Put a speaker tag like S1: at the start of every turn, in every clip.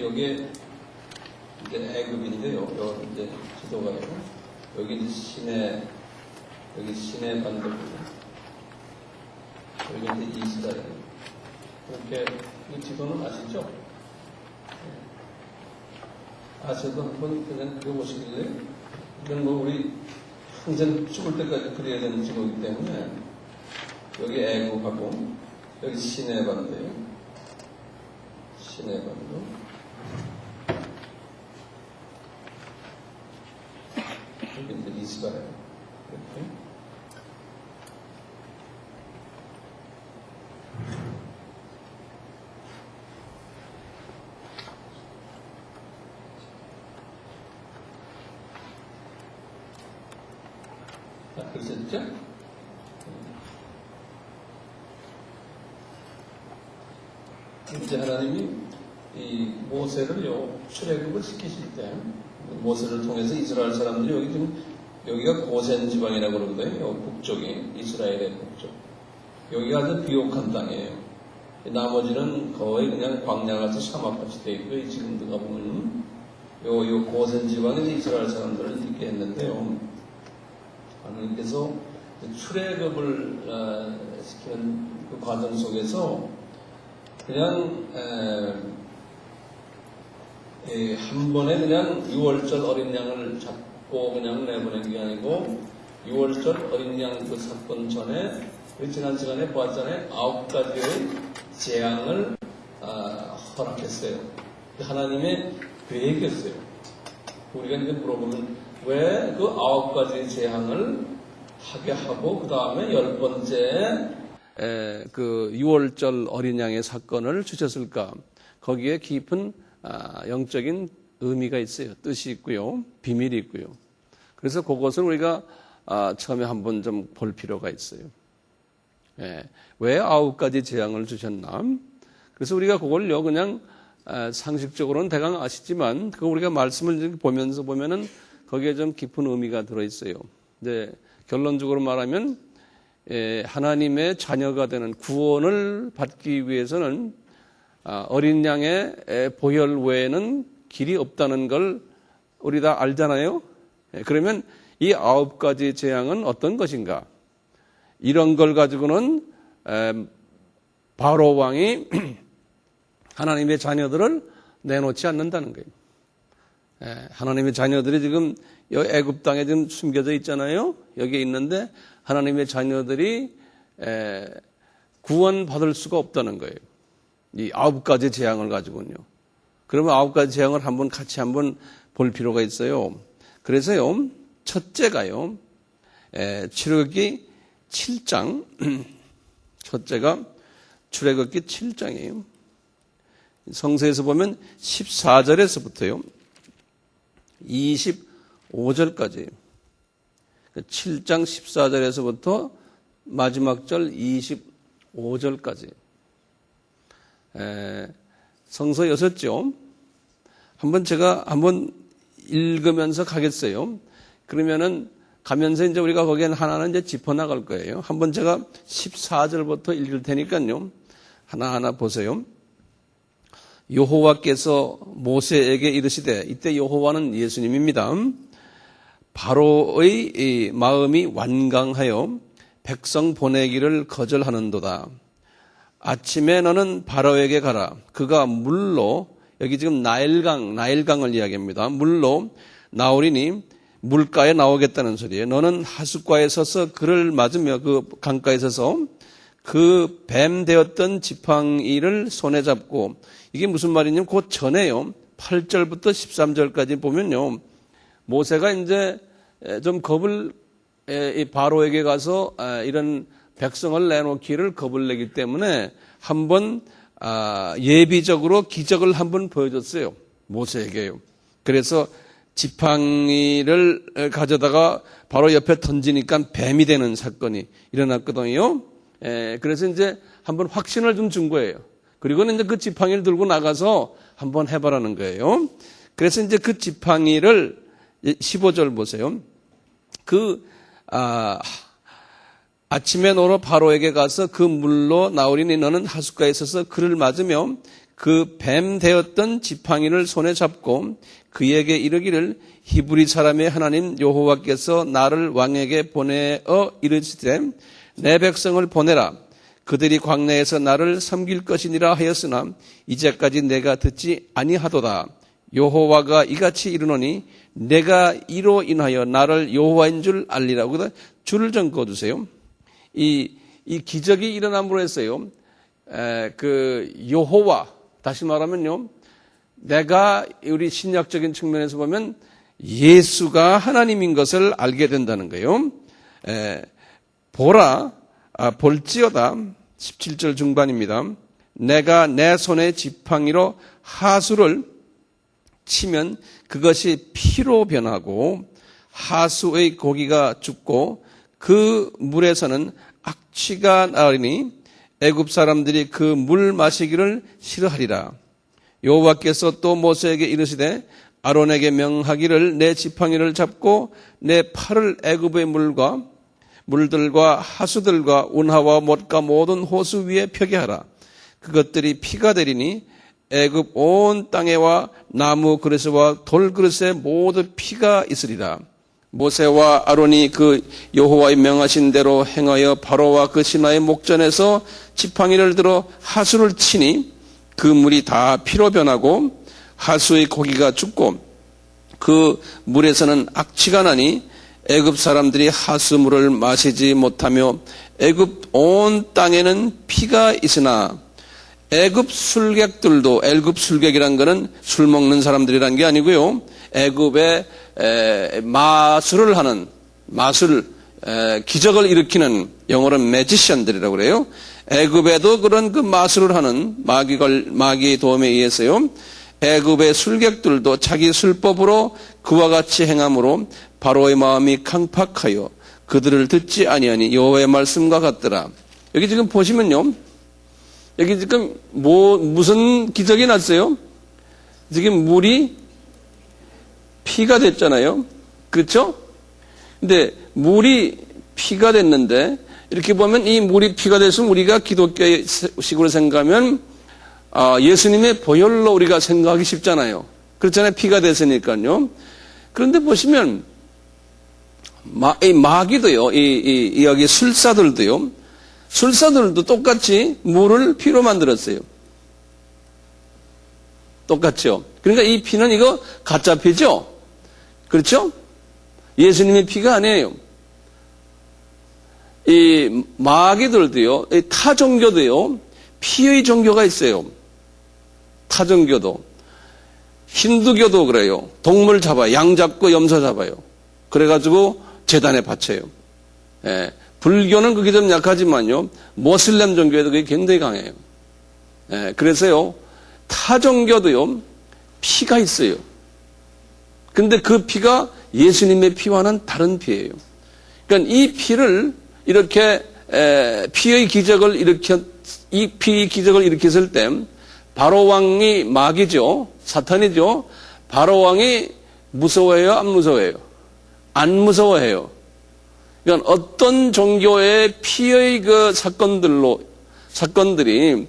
S1: 여기에 이제 애굽인데요. 요 이제 지도가요. 여기 이제 여기 시내 반도거든요. 여기 이제 이스라엘. 이렇게 이 지도는 아시죠? 아셔도 한번 그냥 그려보시길래 이건 뭐 우리 항상 죽을 때까지 그려야 되는 지도이기 때문에 여기 애굽하고 여기 시내 반도예요. 시내 반도. 여기 이제 이스라엘. 이렇게. 그러셨죠? 이제 하나님이 이 모세를요, 출애굽을 시키실 때, 모세를 통해서 이스라엘 사람들이 여기 지금, 여기가 고센 지방이라고 그러거든요. 북쪽이, 이스라엘의 북쪽. 여기가 아주 비옥한 땅이에요. 나머지는 거의 그냥 광야같이 사막같이 되어 있고요. 지금도 가보면, 요 고센 지방에서 이스라엘 사람들을 있게 했는데요. 하나님께서 출애굽을 시키는 그 과정 속에서 그냥 한 번에 그냥 6월절 어린 양을 잡고 그냥 내보낸 게 아니고 6월절 어린 양 그 사건 전에 우리 지난 시간에 보았잖아요. 9가지의 재앙을 허락했어요. 하나님의 계획이었어요. 우리가 이제 물어보면 왜 그 9가지 재앙을 하게 하고 그 다음에 10번째 그 6월절 어린 양의 사건을 주셨을까? 거기에 깊은 영적인 의미가 있어요. 뜻이 있고요. 비밀이 있고요. 그래서 그것을 우리가 처음에 한번 좀 볼 필요가 있어요. 왜 9가지 재앙을 주셨나? 그래서 우리가 그걸요 그냥 상식적으로는 대강 아시지만 그거 우리가 말씀을 보면서 보면은 거기에 좀 깊은 의미가 들어있어요. 이제 결론적으로 말하면 하나님의 자녀가 되는 구원을 받기 위해서는 어린 양의 보혈 외에는 길이 없다는 걸 우리 다 알잖아요. 그러면 이 9가지 재앙은 어떤 것인가? 이런 걸 가지고는 바로 왕이 하나님의 자녀들을 내놓지 않는다는 거예요. 하나님의 자녀들이 지금 여기 애굽 땅에 지금 숨겨져 있잖아요. 여기에 있는데 하나님의 자녀들이 구원받을 수가 없다는 거예요. 이 9가지 재앙을 가지고는요. 그러면 9가지 재앙을 같이 한번 볼 필요가 있어요. 그래서요, 첫째가요, 출애굽기 7장, 첫째가 출애굽기 7장이에요. 성서에서 보면 14절에서부터요. 25절까지 7장 14절에서부터 마지막 절 25절까지 성서 6죠. 제가 한번 읽으면서 가겠어요. 그러면은 가면서 이제 우리가 거기에 하나는 이제 짚어나갈 거예요. 한번 제가 14절부터 읽을 테니까요. 하나하나 보세요. 여호와께서 모세에게 이르시되, 이때 여호와는 예수님입니다. 바로의 마음이 완강하여 백성 보내기를 거절하는도다. 아침에 너는 바로에게 가라. 그가 물로, 여기 지금 나일강을 이야기합니다. 물로 나오리니 물가에 나오겠다는 소리예요. 너는 하숫가에 서서 그를 맞으며 그 강가에 서서 그 뱀 되었던 지팡이를 손에 잡고, 이게 무슨 말이냐면 그 전에요. 8절부터 13절까지 보면요. 모세가 이제 좀 바로에게 가서 이런 백성을 내놓기를 겁을 내기 때문에 한번 예비적으로 기적을 한번 보여줬어요. 모세에게요. 그래서 지팡이를 가져다가 바로 옆에 던지니까 뱀이 되는 사건이 일어났거든요. 그래서 이제 한번 확신을 좀 준 거예요. 그리고는 이제 그 지팡이를 들고 나가서 한번 해보라는 거예요. 그래서 이제 그 지팡이를 15절 보세요. 아침에 너로 바로에게 가서 그 물로 나오리니 너는 하숫가에 서서 그를 맞으며
S2: 그 뱀 되었던 지팡이를 손에 잡고 그에게 이르기를 히브리 사람의 하나님 여호와께서 나를 왕에게 보내어 이르시되 내 백성을 보내라. 그들이 광야에서 나를 섬길 것이니라 하였으나 이제까지 내가 듣지 아니하도다. 여호와가 이같이 이르노니 내가 이로 인하여 나를 여호와인 줄 알리라고. 줄을 좀 그어주세요. 이 기적이 일어남으로 했어요. 그 여호와, 다시 말하면요, 내가 우리 신약적인 측면에서 보면 예수가 하나님인 것을 알게 된다는 거예요. 볼지어다 17절 중반입니다. 내가 내 손에 지팡이로 하수를 치면 그것이 피로 변하고 하수의 고기가 죽고 그 물에서는 악취가 나리니 애굽 사람들이 그 물 마시기를 싫어하리라. 여호와께서 또 모세에게 이르시되 아론에게 명하기를 내 지팡이를 잡고 내 팔을 애굽의 물들과 하수들과 운하와 못과 모든 호수 위에 펴게 하라. 그것들이 피가 되리니 애굽 온 땅에와 나무 그릇에와 돌 그릇에 모두 피가 있으리라. 모세와 아론이 그 여호와의 명하신 대로 행하여 바로와 그 신하의 목전에서 지팡이를 들어 하수를 치니 그 물이 다 피로 변하고 하수의 고기가 죽고 그 물에서는 악취가 나니 애굽 사람들이 하수물을 마시지 못하며 애굽 온 땅에는 피가 있으나 애굽 술객이란 것은 술 먹는 사람들이란 게 아니고요. 애굽의 마술을 하는 기적을 일으키는 영어로 매지션들이라고 그래요. 애굽에도 그런 그 마술을 하는 마귀의 도움에 의해서요. 애굽의 술객들도 자기 술법으로 그와 같이 행함으로 바로의 마음이 강팍하여 그들을 듣지 아니하니 여호와의 말씀과 같더라. 여기 지금 보시면요. 여기 지금 무슨 기적이 났어요? 지금 물이 피가 됐잖아요. 그렇죠? 근데 물이 피가 됐는데 이렇게 보면 이 물이 피가 됐으면 우리가 기독교식으로 생각하면 예수님의 보혈로 우리가 생각하기 쉽잖아요. 그렇잖아요. 피가 됐으니까요. 그런데 보시면 이 마귀도요. 여기 술사들도 똑같이 물을 피로 만들었어요. 똑같죠. 그러니까 이 피는 이거 가짜 피죠. 그렇죠? 예수님의 피가 아니에요. 이 마귀들도요, 이 타종교도요, 피의 종교가 있어요. 타종교도. 힌두교도 그래요. 동물 잡아요. 양 잡고 염소 잡아요. 그래가지고 제단에 바쳐요. 예. 불교는 그게 좀 약하지만요, 모슬렘 종교에도 그게 굉장히 강해요. 예. 그래서요, 타종교도요, 피가 있어요. 근데 그 피가 예수님의 피와는 다른 피예요. 그러니까 이 피를 이렇게 피의 기적을 일으켰을 때 바로 왕이 마귀죠. 사탄이죠. 바로 왕이 무서워해요? 안 무서워해요? 안 무서워해요. 그러니까 어떤 종교의 피의 그 사건들이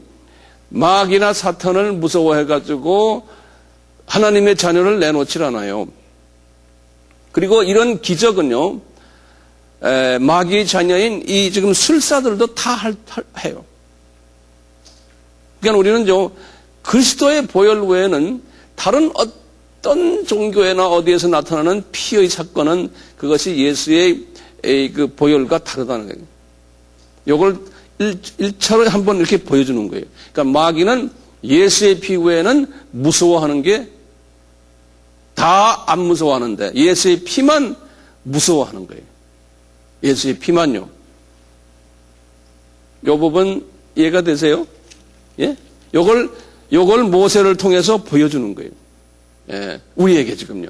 S2: 마귀나 사탄을 무서워해가지고 하나님의 자녀를 내놓질 않아요. 그리고 이런 기적은요, 마귀의 자녀인 이 지금 술사들도 다 해요. 그러니까 우리는 그리스도의 보혈 외에는 다른 어떤 종교에나 어디에서 나타나는 피의 사건은 그것이 예수의 그 보혈과 다르다는 거예요. 이걸 1차로 한번 이렇게 보여주는 거예요. 그러니까 마귀는 예수의 피 외에는 무서워하는 게 다 안 무서워하는데 예수의 피만 무서워하는 거예요. 예수의 피만요. 이 부분 이해가 되세요? 예? 요걸 모세를 통해서 보여주는 거예요. 예, 우리에게 지금요.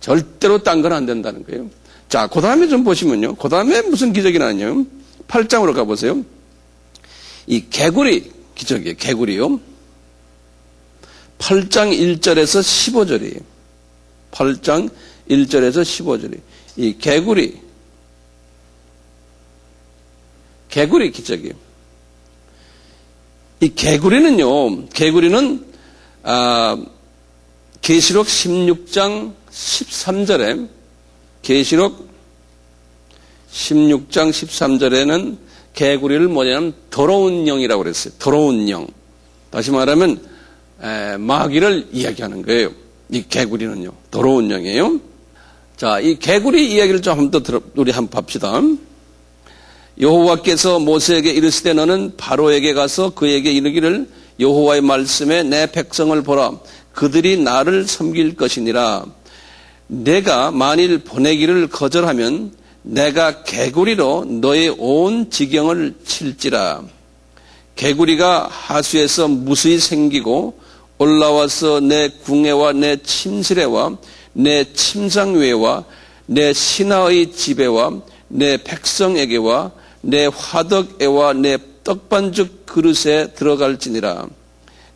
S2: 절대로 딴 건 안 된다는 거예요. 자, 그 다음에 좀 보시면요. 그 다음에 무슨 기적이 나왔냐면 8장으로 가보세요. 이 개구리 기적이에요. 개구리요. 8장 1절에서 15절이에요. 8장 1절에서 15절이에요. 이 개구리 기적이에요. 이 개구리는요, 개구리는 계시록 16장 13절에 계시록 16장 13절에는 개구리를 뭐냐면 더러운 영이라고 그랬어요. 더러운 영. 다시 말하면 마귀를 이야기하는 거예요. 이 개구리는요. 더러운 영이에요. 자, 이 개구리 이야기를 좀 한번 더 우리 한번 봅시다. 여호와께서 모세에게 이르시되 너는 바로에게 가서 그에게 이르기를 여호와의 말씀에 내 백성을 보라. 그들이 나를 섬길 것이니라. 내가 만일 보내기를 거절하면 내가 개구리로 너의 온 지경을 칠지라. 개구리가 하수에서 무수히 생기고 올라와서 내 궁예와 내 침실에와 내 침상위에와 내 신하의 집에와 내 백성에게와 내 화덕에와 내 떡반죽 그릇에 들어갈지니라.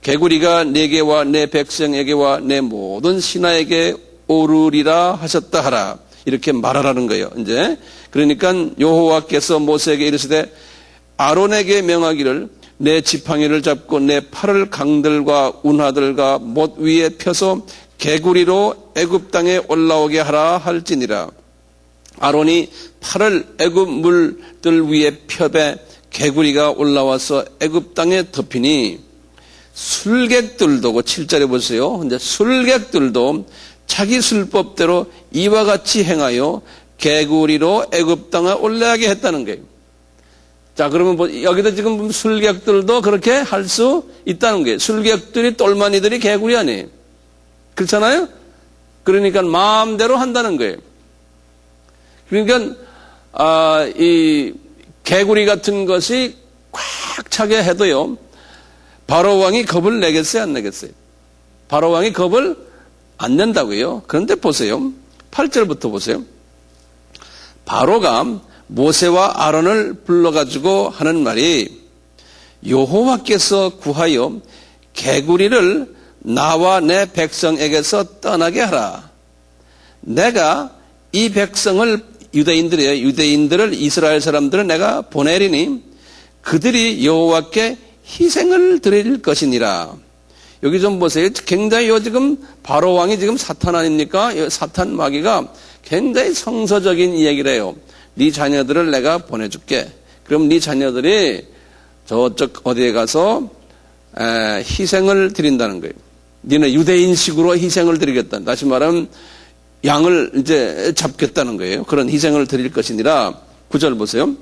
S2: 개구리가 내게와 내 백성에게와 내 모든 신하에게 오르리라 하셨다 하라. 이렇게 말하라는 거예요. 이제 그러니까 여호와께서 모세에게 이르시되 아론에게 명하기를 내 지팡이를 잡고 내 팔을 강들과 운하들과 못 위에 펴서 개구리로 애굽 땅에 올라오게 하라 할지니라. 아론이 팔을 애굽 물들 위에 펴배 개구리가 올라와서 애굽 땅에 덮이니 술객들도 7절에 보세요. 근데 술객들도 자기 술법대로 이와 같이 행하여 개구리로 애굽 땅에 올라가게 했다는 거예요. 자, 그러면 여기도 지금 술객들도 그렇게 할 수 있다는 거예요. 술객들이 똘마니들이 개구리 아니에요. 그렇잖아요? 그러니까 마음대로 한다는 거예요. 그러니까 이 개구리 같은 것이 꽉 차게 해도요. 바로 왕이 겁을 내겠어요, 안 내겠어요? 바로 왕이 겁을 안 낸다고요. 그런데 보세요. 8절부터 보세요. 바로가 모세와 아론을 불러가지고 하는 말이 여호와께서 구하여 개구리를 나와 내 백성에게서 떠나게 하라. 내가 이 백성을 유대인들을 이스라엘 사람들을 내가 보내리니 그들이 여호와께 희생을 드릴 것이니라. 여기 좀 보세요. 굉장히 지금 바로 왕이 지금 사탄 아닙니까? 사탄 마귀가 굉장히 성서적인 이야기를 해요. 네 자녀들을 내가 보내줄게. 그럼 네 자녀들이 저쪽 어디에 가서 희생을 드린다는 거예요. 너네 유대인식으로 희생을 드리겠다. 다시 말하면 양을 이제 잡겠다는 거예요. 그런 희생을 드릴 것이니라. 9절 보세요.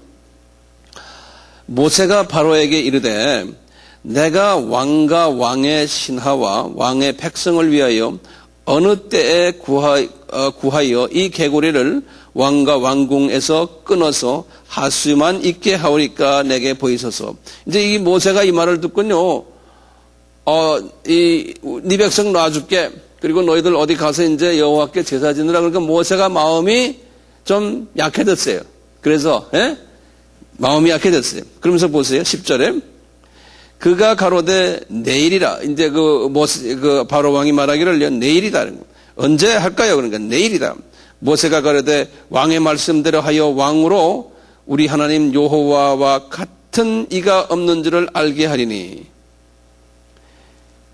S2: 모세가 바로에게 이르되 내가 왕과 왕의 신하와 왕의 백성을 위하여 어느 때에 구하여 이 개구리를 왕과 왕궁에서 끊어서 하수만 있게 하오리까 내게 보이소서. 이제 이 모세가 이 말을 듣군요. 네 백성 놔줄게. 그리고 너희들 어디 가서 이제 여호와께 제사 지느라. 그러니까 모세가 마음이 좀 약해졌어요. 그래서 마음이 약해졌어요. 그러면서 보세요. 10절에 그가 가로되 내일이라. 이제 그 바로 왕이 말하기를 내일이다. 언제 할까요? 그러니까 내일이다. 모세가 가로되 왕의 말씀대로 하여 왕으로 우리 하나님 여호와와 같은 이가 없는 줄을 알게 하리니.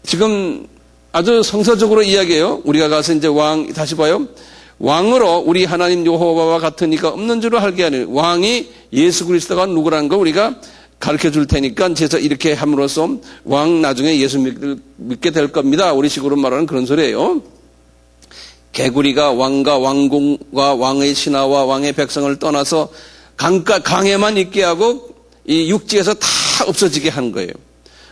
S2: 지금 아주 성서적으로 이야기해요. 우리가 가서 이제 다시 봐요. 왕으로 우리 하나님 여호와와 같은 이가 없는 줄을 알게 하리니. 왕이 예수 그리스도가 누구라는 거 우리가 가르쳐 줄 테니까 제가 이렇게 함으로써 왕 나중에 예수 믿게 될 겁니다. 우리 식으로 말하는 그런 소리예요. 개구리가 왕과 왕궁과 왕의 신하와 왕의 백성을 떠나서 강에만 있게 하고 이 육지에서 다 없어지게 한 거예요.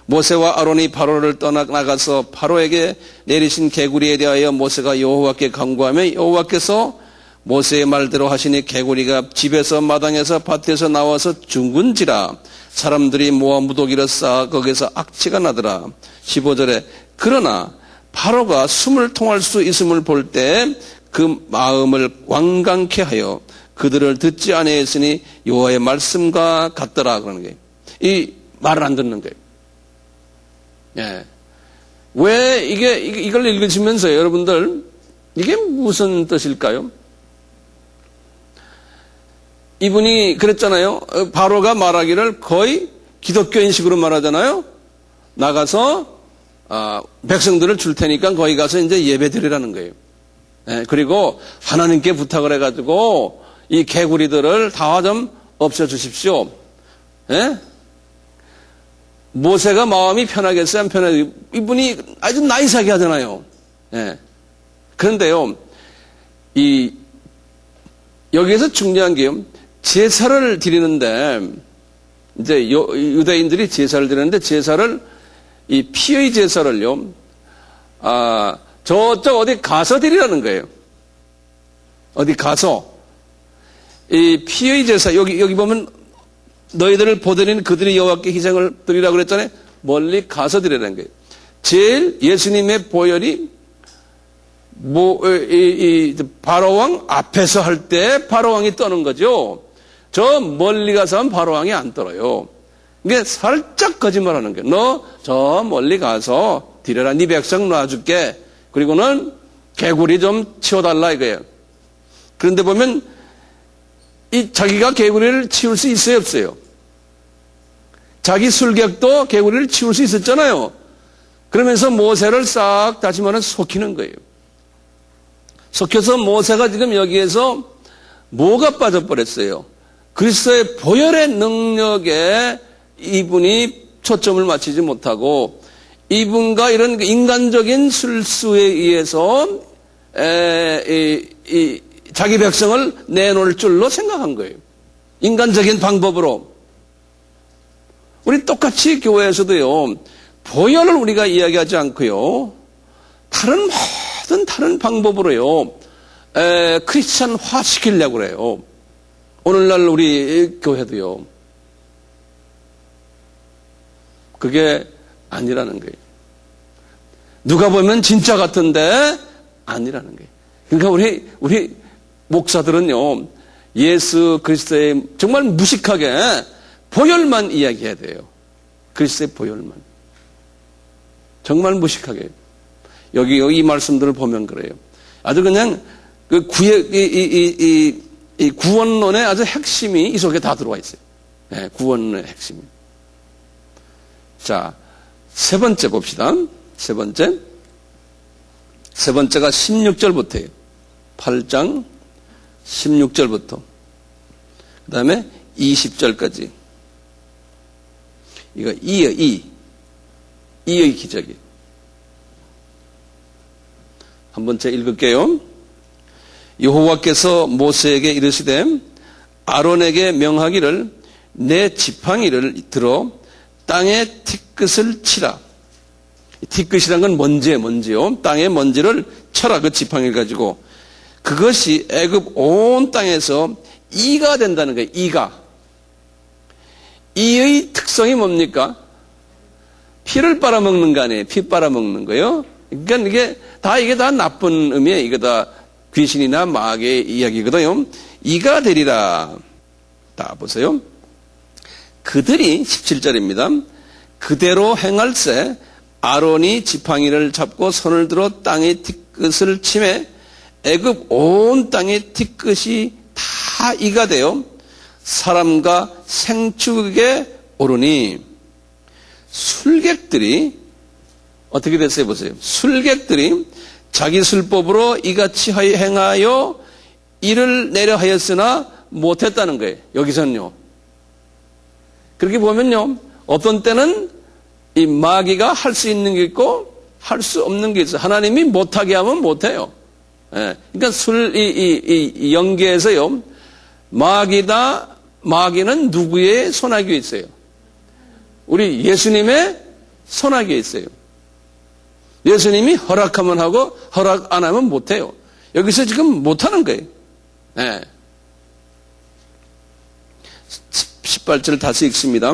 S2: 모세와 아론이 바로를 떠나 나가서 바로에게 내리신 개구리에 대하여 모세가 여호와께 간구하며 여호와께서 모세의 말대로 하시니 개구리가 집에서 마당에서 밭에서 나와서 죽은지라. 사람들이 모아 무더기를 쌓아 거기서 악취가 나더라. 15절에 그러나 바로가 숨을 통할 수 있음을 볼 때 그 마음을 완강케 하여 그들을 듣지 아니했으니 여호와의 말씀과 같더라. 그러는 거예요. 이 말을 안 듣는 거예요. 예. 왜 이걸 읽으시면서 여러분들 이게 무슨 뜻일까요? 이분이 그랬잖아요. 바로가 말하기를 거의 기독교인식으로 말하잖아요. 나가서 백성들을 줄 테니까 거기 가서 이제 예배 드리라는 거예요. 예, 그리고 하나님께 부탁을 해가지고 이 개구리들을 다 좀 없애 주십시오. 예? 모세가 마음이 편하겠어요? 안 편하겠어요? 이분이 아주 나이스하게 하잖아요. 예. 그런데요, 여기에서 중요한 게요, 제사를 드리는데, 이제 유대인들이 제사를 드리는데, 제사를, 이 피의 제사를요, 저쪽 어디 가서 드리라는 거예요. 어디 가서. 이 피의 제사, 여기 보면 너희들을 보더니 그들이 여호와께 희생을 드리라고 그랬잖아요. 멀리 가서 드리라는 거예요. 제일 예수님의 보혈이 바로왕 앞에서 할 때 바로왕이 떠는 거죠. 저 멀리 가서 하면 바로왕이 안 떨어요. 이게 살짝 거짓말하는 거예요. 너 저 멀리 가서 드려라. 네 백성 놔줄게. 그리고는 개구리 좀 치워달라 이거예요. 그런데 보면 자기가 개구리를 치울 수 있어요, 없어요? 자기 술객도 개구리를 치울 수 있었잖아요. 그러면서 모세를 싹 다시마는 속이는 거예요. 속여서 모세가 지금 여기에서 뭐가 빠져버렸어요? 그리스도의 보혈의 능력에 이분이 초점을 맞추지 못하고 이분과 이런 인간적인 술수에 의해서 자기 백성을 내놓을 줄로 생각한 거예요. 인간적인 방법으로. 우리 똑같이 교회에서도요, 보혈을 우리가 이야기하지 않고요, 다른 방법으로요, 크리스찬화 시키려고 그래요. 오늘날 우리 교회도요. 그게 아니라는 거예요. 누가 보면 진짜 같은데 아니라는 거예요. 그러니까 우리 목사들은요, 예수 그리스도의 정말 무식하게 보혈만 이야기해야 돼요. 그리스도의 보혈만. 정말 무식하게. 여기 이 말씀들을 보면 그래요. 아주 그냥 그 구원론의 아주 핵심이 이 속에 다 들어와 있어요. 네, 구원론의 핵심이. 자, 세 번째 봅시다. 세 번째가 16절부터예요. 8장 16절부터. 그 다음에 20절까지. 이거 이의 기적이에요. 한번 제가 읽을게요. 여호와께서 모세에게 이르시되 아론에게 명하기를 내 지팡이를 들어 땅에 티끝을 치라. 티끝이란 건 먼지요. 땅에 먼지를 쳐라. 그 지팡이를 가지고. 그것이 애굽 온 땅에서 이가 된다는 거예요. 이의 특성이 뭡니까? 피를 빨아먹는 거 아니에요. 피 빨아먹는 거예요. 그러니까 이게 다 나쁜 의미예요. 이거 다 귀신이나 마귀의 이야기거든요. 이가 되리라. 다 보세요. 그들이 17절입니다. 그대로 행할세 아론이 지팡이를 잡고 손을 들어 땅에 티끝을 치매 애굽 온 땅의 티끝이 다 이가 되어 사람과 생축에 오르니 술객들이 어떻게 됐어요? 보세요. 술객들이 자기 술법으로 이같이 행하여 이를 내려 하였으나 못했다는 거예요. 여기서는요. 그렇게 보면요. 어떤 때는 이 마귀가 할 수 있는 게 있고 할 수 없는 게 있어요. 하나님이 못하게 하면 못해요. 예. 그러니까 이 영계에서요. 마귀는 누구의 손아귀에 있어요? 우리 예수님의 손아귀에 있어요. 예수님이 허락하면 하고 허락 안 하면 못해요. 여기서 지금 못하는 거예요. 네. 18절 다시 읽습니다.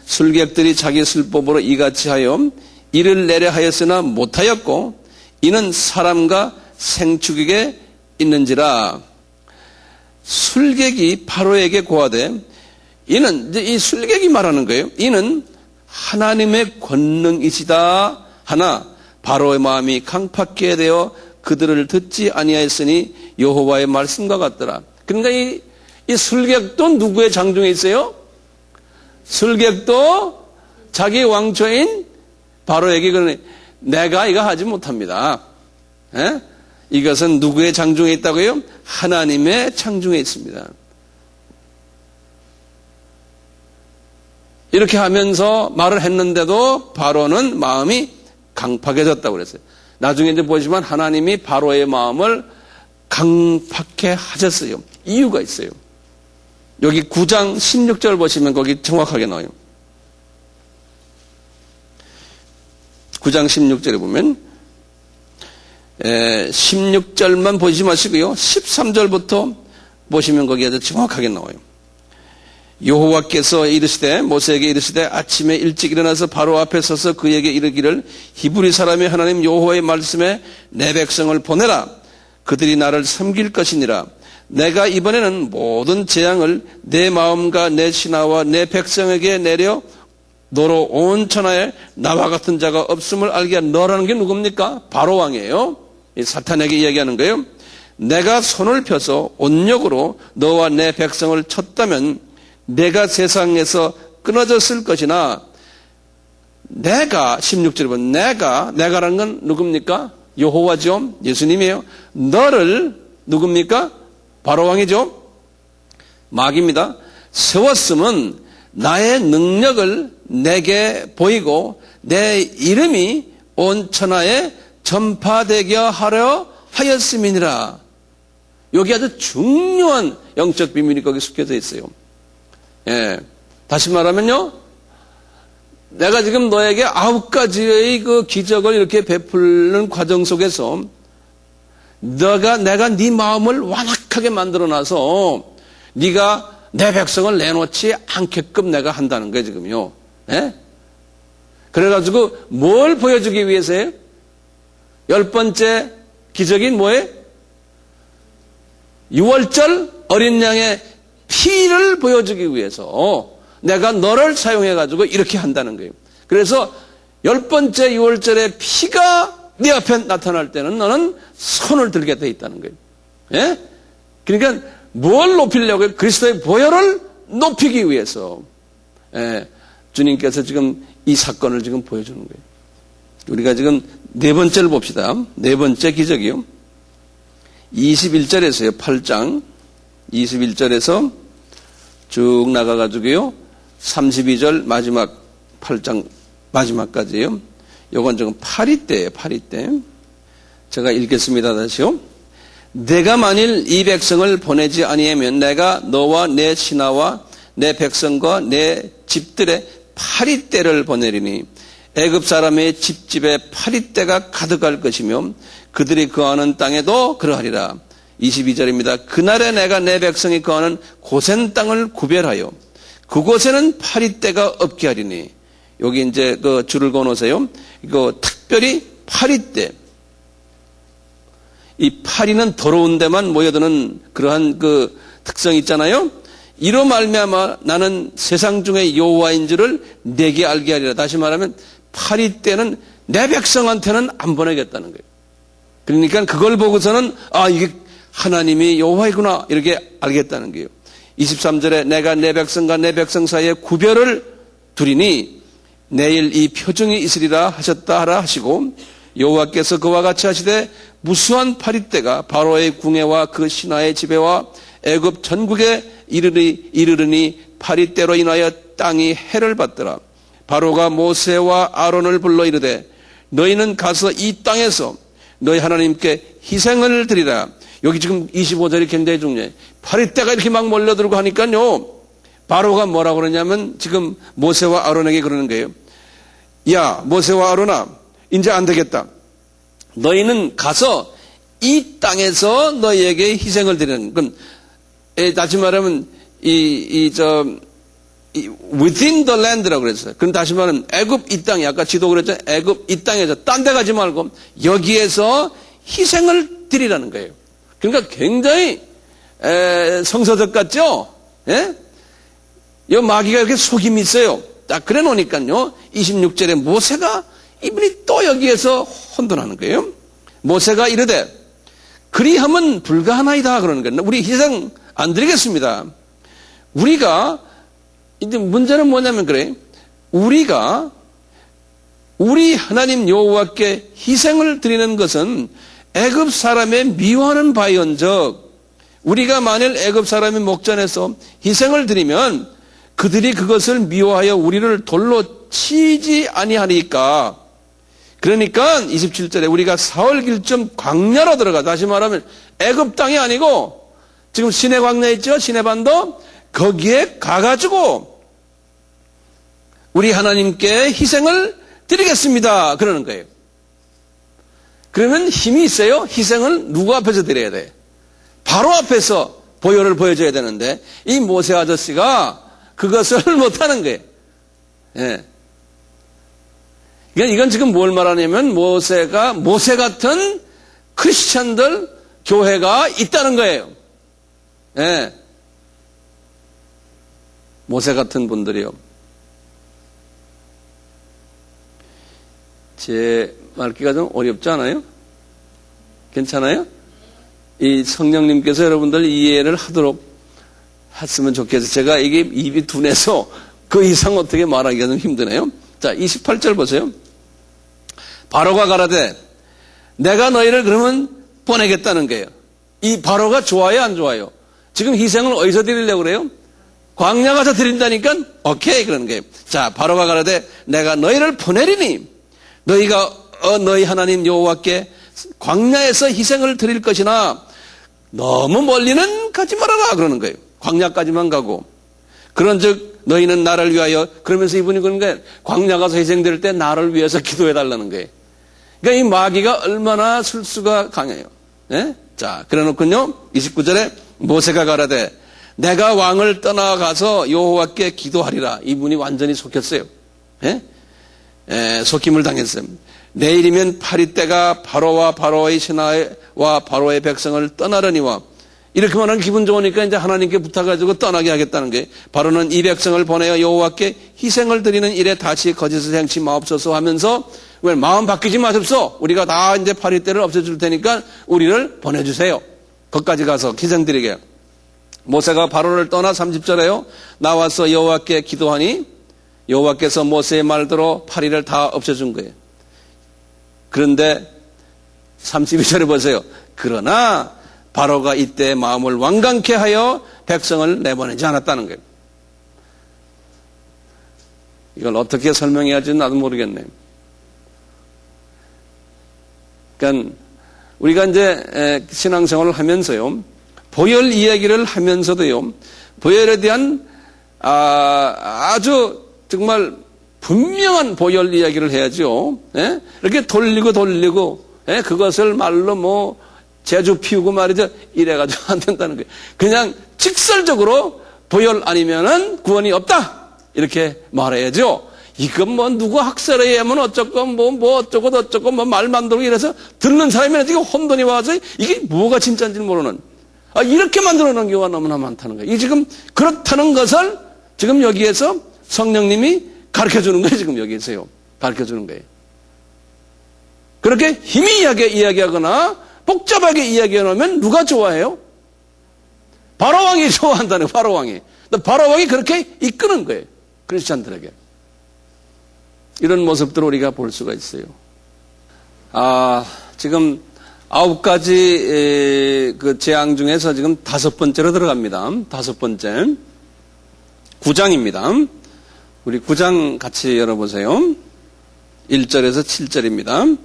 S2: 술객들이 자기 술법으로 이같이 하여 이를 내려 하였으나 못하였고 이는 사람과 생축에게 있는지라. 술객이 바로에게 고하되 이는 이제 이 술객이 말하는 거예요. 이는 하나님의 권능이시다 하나 바로의 마음이 강팍하게 되어 그들을 듣지 아니하였으니 여호와의 말씀과 같더라. 그러니까 이 술객도 누구의 장중에 있어요? 술객도 자기 왕초인 바로에게 그러니 내가 이거 하지 못합니다. 예? 이것은 누구의 장중에 있다고요? 하나님의 장중에 있습니다. 이렇게 하면서 말을 했는데도 바로는 마음이 강팍해졌다고 그랬어요. 나중에 이제 보시면 하나님이 바로의 마음을 강팍해 하셨어요. 이유가 있어요. 여기 9장 16절 보시면 거기 정확하게 나와요. 9장 16절에 보면 16절만 보지 마시고요. 13절부터 보시면 거기에 아주 정확하게 나와요. 여호와께서 이르시되 모세에게 이르시되 아침에 일찍 일어나서 바로 앞에 서서 그에게 이르기를 히브리 사람의 하나님 여호와의 말씀에 내 백성을 보내라. 그들이 나를 섬길 것이니라. 내가 이번에는 모든 재앙을 내 마음과 내 신하와 내 백성에게 내려 너로 온 천하에 나와 같은 자가 없음을 알게 한 너라는 게 누굽니까? 바로 왕이에요. 사탄에게 이야기하는 거예요. 내가 손을 펴서 온력으로 너와 내 백성을 쳤다면 내가 세상에서 끊어졌을 것이나 내가 16절에 보면 내가라는 건 누굽니까? 여호와죠. 예수님이에요. 너를 누굽니까? 바로 왕이죠. 마귀입니다. 세웠음은 나의 능력을 내게 보이고 내 이름이 온 천하에 전파되게 하려 하였음이니라. 여기 아주 중요한 영적 비밀이 거기 숨겨져 있어요. 예. 다시 말하면요. 내가 지금 너에게 9가지의 그 기적을 이렇게 베푸는 과정 속에서 내가 네 마음을 완악하게 만들어놔서 네가 내 백성을 내놓지 않게끔 내가 한다는 거예요, 지금요. 예? 그래가지고 뭘 보여주기 위해서요? 10번째 기적인 뭐예요? 6월절 어린 양의 피를 보여주기 위해서 내가 너를 사용해가지고 이렇게 한다는 거예요. 그래서 10번째 6월절의 피가 네 앞에 나타날 때는 너는 손을 들게 돼 있다는 거예요. 예? 그러니까 뭘 높이려고요? 그리스도의 보혈을 높이기 위해서. 예. 주님께서 지금 이 사건을 지금 보여주는 거예요. 우리가 지금 네 번째를 봅시다. 네 번째 기적이요. 21절에서요. 8장 21절에서 쭉 나가가지고요. 32절 마지막 8장 마지막까지요. 요건 지금 파리 때. 제가 읽겠습니다. 다시요. 내가 만일 이 백성을 보내지 아니하면 내가 너와 내 신하와 내 백성과 내 집들의 파리떼를 보내리니 애굽 사람의 집집에 파리떼가 가득할 것이며 그들이 거하는 땅에도 그러하리라. 22절입니다. 그날에 내가 내 백성이 거하는 고센 땅을 구별하여 그곳에는 파리떼가 없게 하리니 여기 이제 그 줄을 그어놓으세요. 이거 특별히 파리떼. 이 파리는 더러운 데만 모여드는 그러한 그 특성이 있잖아요. 이로 말미암아 나는 세상 중에 여호와인 줄을 내게 알게 하리라. 다시 말하면 파리떼는 내 백성한테는 안 보내겠다는 거예요. 그러니까 그걸 보고서는 이게 하나님이 여호와이구나 이렇게 알겠다는 거예요. 23절에 내가 내 백성과 내 백성 사이에 구별을 두리니 내일 이 표징이 있으리라 하셨다 하라 하시고 여호와께서 그와 같이 하시되 무수한 파리떼가 바로의 궁예와 그 신하의 지배와 애굽 전국에 이르르니 파리떼로 인하여 땅이 해를 받더라. 바로가 모세와 아론을 불러 이르되 너희는 가서 이 땅에서 너희 하나님께 희생을 드리라. 여기 지금 25절이 굉장히 중요해요. 파리떼가 이렇게 막 몰려들고 하니까요. 바로가 뭐라고 그러냐면 지금 모세와 아론에게 그러는 거예요. 야, 모세와 아론아, 이제 안 되겠다. 너희는 가서 이 땅에서 너희에게 희생을 드리는 건 다시 말하면 within the land라고 그랬어요. 그럼 다시 말하면 애굽 이 땅이 아까 지도 그랬잖아요. 애굽 이 땅에서 딴 데 가지 말고 여기에서 희생을 드리라는 거예요. 그러니까 굉장히 성서적 같죠? 예? 이 마귀가 이렇게 속임이 있어요. 딱 그래 놓으니까요. 26절에 모세가 이분이 또 여기에서 혼돈하는 거예요. 모세가 이르되 그리하면 불가하나이다 그러는 거예요. 우리 희생 안 드리겠습니다. 우리가 이제 문제는 뭐냐면 그래. 우리가 우리 하나님 여호와께 희생을 드리는 것은 애굽 사람의 미워하는 바이언적 우리가 만일 애굽 사람의 목전에서 희생을 드리면 그들이 그것을 미워하여 우리를 돌로 치지 아니하니까. 그러니까 27절에 우리가 사흘길쯤 광야로 들어가, 다시 말하면 애굽 땅이 아니고 지금 시내 광야 있죠? 시내반도 거기에 가가지고 우리 하나님께 희생을 드리겠습니다. 그러는 거예요. 그러면 힘이 있어요. 희생을 누구 앞에서 드려야 돼? 바로 앞에서 보혈을 보여줘야 되는데 이 모세 아저씨가 그것을 못하는 거예요. 예. 이건 지금 뭘 말하냐면 모세 같은 크리스천들 교회가 있다는 거예요. 예. 모세 같은 분들이요. 제 말기가 좀 어렵지 않아요? 괜찮아요? 이 성령님께서 여러분들 이해를 하도록 했으면 좋겠어요. 제가 이게 입이 둔해서 그 이상 어떻게 말하기가 좀 힘드네요. 자, 28절 보세요. 바로가 가라되 내가 너희를 그러면 보내겠다는 거예요. 이 바로가 좋아요, 안 좋아요? 지금 희생을 어디서 드리려고 그래요? 광야 가서 드린다니까 오케이 그러는 거예요. 자, 바로가 가라되 내가 너희를 보내리니 너희가 너희 하나님 여호와께 광야에서 희생을 드릴 것이나 너무 멀리는 가지 말아라 그러는 거예요. 광야까지만 가고 그런즉 너희는 나를 위하여 그러면서 이분이 그런 거예요. 광야 가서 희생될 때 나를 위해서 기도해 달라는 거예요. 그러니까 이 마귀가 얼마나 술수가 강해요. 예? 자, 그래놓고요 29절에 모세가 가라되 내가 왕을 떠나가서 여호와께 기도하리라. 이분이 완전히 속였어요. 예? 속임을 당했어요. 내일이면 파리떼가 바로와 바로의 신하와 바로의 백성을 떠나려니와 이렇게 말하면 기분 좋으니까 이제 하나님께 부탁해가지고 떠나게 하겠다는 게 바로는 이 백성을 보내어 여호와께 희생을 드리는 일에 다시 거짓을 행치 마옵소서 하면서 왜 마음 바뀌지 마십소. 우리가 다 이제 파리떼를 없애줄 테니까 우리를 보내주세요. 거기까지 가서 희생 드리게. 모세가 바로를 떠나 30절에요. 나와서 여호와께 기도하니 여호와께서 모세의 말대로 파리를 다 없애준 거예요. 그런데 32절에 보세요. 그러나 바로가 이때 마음을 완강케 하여 백성을 내보내지 않았다는 거예요. 이걸 어떻게 설명해야 할지 나도 모르겠네요. 그러니까 우리가 이제 신앙생활을 하면서요. 보혈 이야기를 하면서도요. 보혈에 대한 아주 정말 분명한 보혈 이야기를 해야죠. 예? 이렇게 돌리고 예? 그것을 말로 뭐 제주 피우고 말이죠. 이래가지고 안 된다는 거예요. 그냥 직설적으로 보혈 아니면은 구원이 없다. 이렇게 말해야죠. 이건 뭐 누구 학설에 하면 어쩌고 뭐 어쩌고 말 만들고 이래서 듣는 사람이 지금 혼돈이 와서 이게 뭐가 진짜인지 모르는 이렇게 만들어 놓은 경우가 너무나 많다는 거예요. 이 지금 그렇다는 것을 지금 여기에서 성령님이 가르쳐 주는 거예요. 지금 여기에서요. 가르쳐 주는 거예요. 그렇게 희미하게 이야기하거나 복잡하게 이야기해 놓으면 누가 좋아해요? 바로왕이 좋아한다는 거예요. 바로왕이. 바로왕이 그렇게 이끄는 거예요. 크리스찬들에게. 이런 모습들을 우리가 볼 수가 있어요. 지금 9가지 그 재앙 중에서 지금 5번째로 들어갑니다. 5번째. 9장입니다. 우리 9장 같이 열어보세요. 1절에서 7절입니다.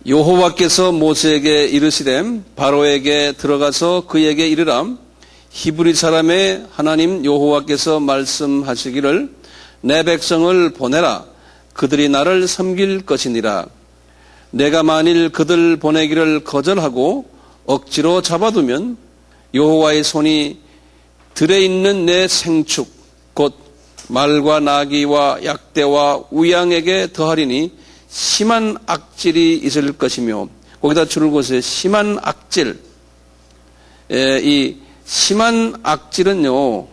S2: 여호와께서 모세에게 이르시되 바로에게 들어가서 그에게 이르라. 히브리 사람의 하나님 여호와께서 말씀하시기를 내 백성을 보내라. 그들이 나를 섬길 것이니라. 내가 만일 그들 보내기를 거절하고 억지로 잡아두면 여호와의 손이 들에 있는 내 생축 곧 말과 나귀와 약대와 우양에게 더하리니 심한 악질이 있을 것이며 거기다 줄을 그으세요. 심한 악질. 이 심한 악질은요.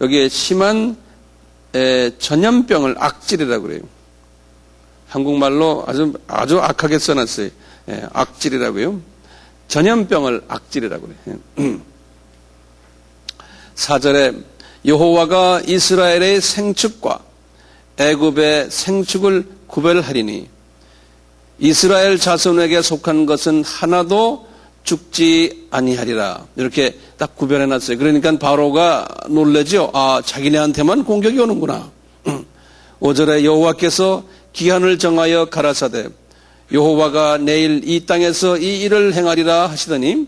S2: 여기에 심한 전염병을 악질이라고 그래요. 한국말로 아주 악하게 써놨어요. 악질이라고요. 전염병을 악질이라고 그래요. 4절에 여호와가 이스라엘의 생축과 애굽의 생축을 구별하리니 이스라엘 자손에게 속한 것은 하나도 죽지 아니하리라. 이렇게 딱 구별해놨어요. 그러니까 바로가 놀라죠. 아, 자기네한테만 공격이 오는구나. 5절에 여호와께서 기한을 정하여 가라사대 여호와가 내일 이 땅에서 이 일을 행하리라 하시더니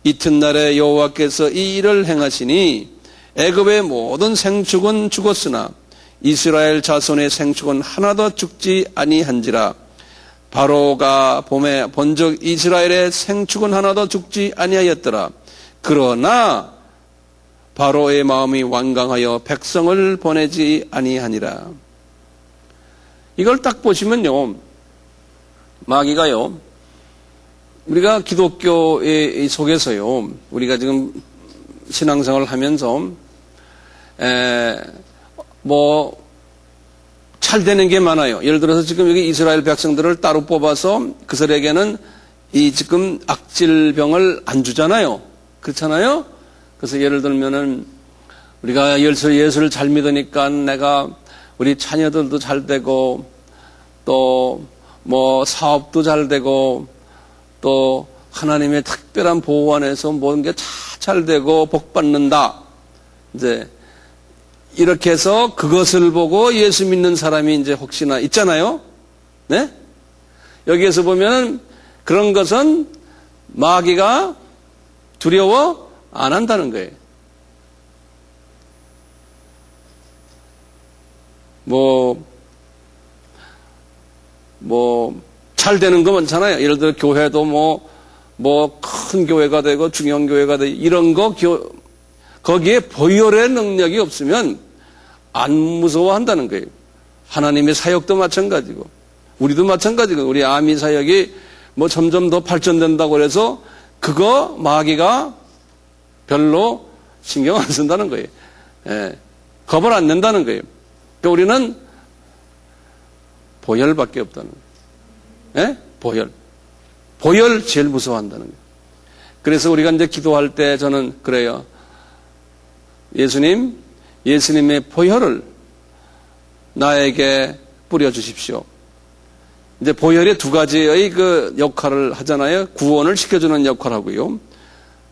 S2: 이튿날에 여호와께서 이 일을 행하시니 애굽의 모든 생축은 죽었으나 이스라엘 자손의 생축은 하나도 죽지 아니한지라. 바로가 봄에 본즉 이스라엘의 생축은 하나도 죽지 아니하였더라. 그러나 바로의 마음이 완강하여 백성을 보내지 아니하니라. 이걸 딱 보시면요, 마귀가요, 우리가 기독교의 속에서요, 우리가 지금 신앙생활을 하면서 잘 되는 게 많아요. 예를 들어서 지금 여기 이스라엘 백성들을 따로 뽑아서 그들에게는 이 지금 악질병을 안 주잖아요. 그렇잖아요? 그래서 예를 들면은 우리가 예수를 잘 믿으니까 내가 우리 자녀들도 잘 되고 또 사업도 잘 되고 또 하나님의 특별한 보호 안에서 모든 게 다 잘 되고 복 받는다. 이제 이렇게 해서 그것을 보고 예수 믿는 사람이 이제 혹시나 있잖아요. 네? 여기에서 보면 그런 것은 마귀가 두려워 안 한다는 거예요. 잘 되는 거 많잖아요. 예를 들어 교회도 큰 교회가 되고 중형 교회가 되고 이런 거 거기에 보혈의 능력이 없으면 안 무서워한다는 거예요. 하나님의 사역도 마찬가지고 우리도 마찬가지고 우리 아미 사역이 점점 더 발전된다고 그래서 그거 마귀가 별로 신경 안 쓴다는 거예요. 예, 겁을 안 낸다는 거예요. 그러니까 우리는 보혈밖에 없다는 거예요. 예? 보혈 제일 무서워한다는 거예요. 그래서 우리가 이제 기도할 때 저는 그래요. 예수님의 보혈을 나에게 뿌려주십시오. 이제 보혈이 두 가지의 그 역할을 하잖아요. 구원을 시켜주는 역할하고요.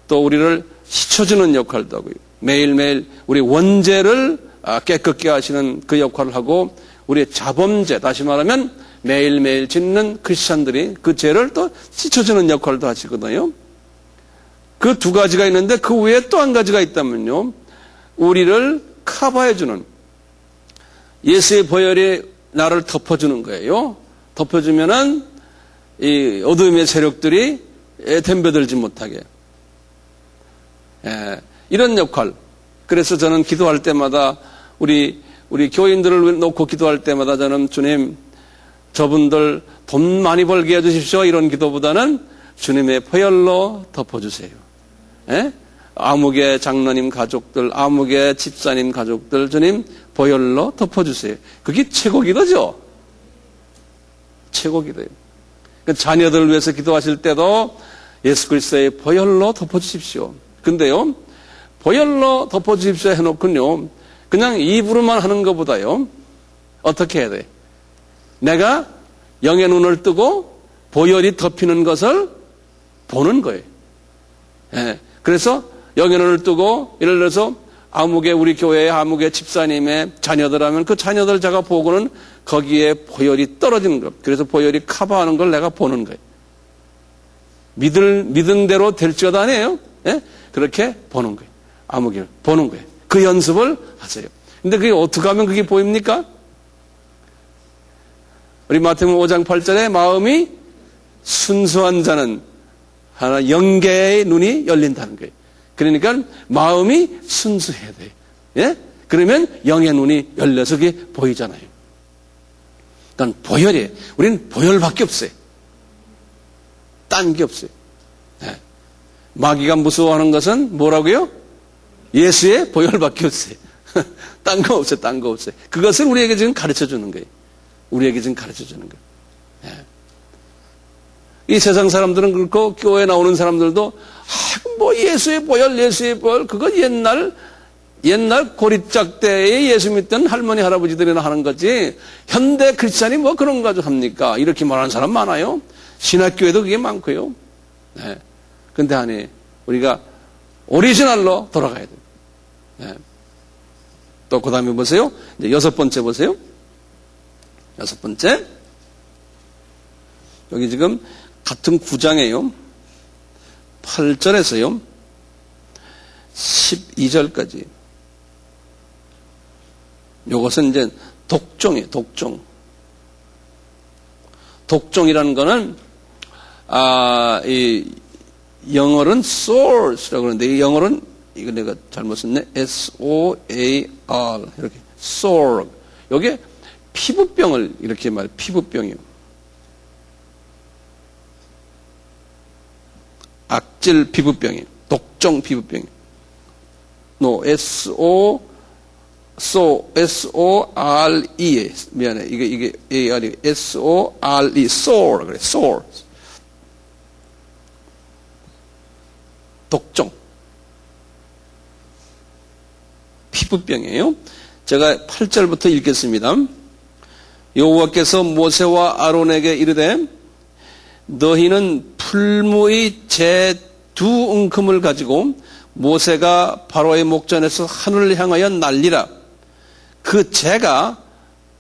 S2: 또 우리를 씻어주는 역할도 하고요. 매일매일 우리 원죄를 깨끗게 하시는 그 역할을 하고 우리의 자범죄, 다시 말하면 매일매일 짓는 크리스찬들이 그 죄를 또 씻어주는 역할도 하시거든요. 그 두 가지가 있는데 그 외에 또 한 가지가 있다면요. 우리를 커버해주는 예수의 보혈이 나를 덮어주는 거예요. 덮어주면은 이 어둠의 세력들이 덤벼들지 못하게. 이런 역할. 그래서 저는 기도할 때마다 우리 교인들을 놓고 기도할 때마다 저는 주님 저분들 돈 많이 벌게 해주십시오. 이런 기도보다는 주님의 보혈로 덮어주세요. 아무개 장로님 가족들, 아무개 집사님 가족들 주님 보혈로 덮어주세요. 그게 최고 기도죠. 최고 기도예요. 자녀들을 위해서 기도하실 때도 예수 그리스도의 보혈로 덮어주십시오. 근데요, 보혈로 덮어주십시오 해놓고요, 그냥 입으로만 하는 것보다요, 어떻게 해야 돼? 내가 영의 눈을 뜨고 보혈이 덮이는 것을 보는 거예요. 그래서 영의 눈을 뜨고 예를 들어서 아무개 우리 교회의 아무개 집사님의 자녀들 하면 그 자녀들 제가 보고는 거기에 보혈이 떨어지는 것. 그래서 보혈이 커버하는 걸 내가 보는 거예요. 믿은 대로 될지어다 아니에요? 그렇게 보는 거예요. 아무개를 보는 거예요. 그 연습을 하세요. 근데 그게 어떻게 하면 그게 보입니까? 우리 마태복음 5장 8절에 마음이 순수한 자는 하나 영계의 눈이 열린다는 거예요. 그러니까 마음이 순수해야 돼요. 예? 그러면 영의 눈이 열려서 그게 보이잖아요. 그러니까 보혈이에요. 우리는 보혈밖에 없어요. 딴 게 없어요. 예. 마귀가 무서워하는 것은 뭐라고요? 예수의 보혈밖에 없어요. 딴 거 없어요. 딴 거 없어요. 그것을 우리에게 지금 가르쳐 주는 거예요. 우리에게 지금 가르쳐 주는 거예요. 예. 이 세상 사람들은 그렇고 교회에 나오는 사람들도 예수의 보혈 그거 옛날 옛날 고립작 때에 예수 믿던 할머니, 할아버지들이나 하는 거지, 현대 크리스찬이 뭐 그런 거 가지고 합니까? 이렇게 말하는 사람 많아요. 신학교에도 그게 많고요. 네. 근데 아니, 우리가 오리지널로 돌아가야 돼요. 네. 또 그 다음에 보세요. 이제 6번째 보세요. 6번째. 여기 지금 같은 9장이에요. 8절에서요. 12절까지. 요것은 이제 독종이에요. 독종. 독종이라는 거는 이 영어로는 source라고 그러는데 이 영어로는 이거 내가 잘못 썼네. S-O-A-R 이렇게 sore. 요게 피부병을 이렇게 말 피부병이요. 악질 피부병이에요. 독종 피부병이에요. No, S-O-R-E. 미안해. 이게 A-R이 S-O-R-E. sore. 그래. sore. 독종. 피부병이에요. 제가 8절부터 읽겠습니다. 여호와께서 모세와 아론에게 이르되 너희는 풀무의 재 2움큼을 가지고 모세가 바로의 목전에서 하늘을 향하여 날리라. 그 재가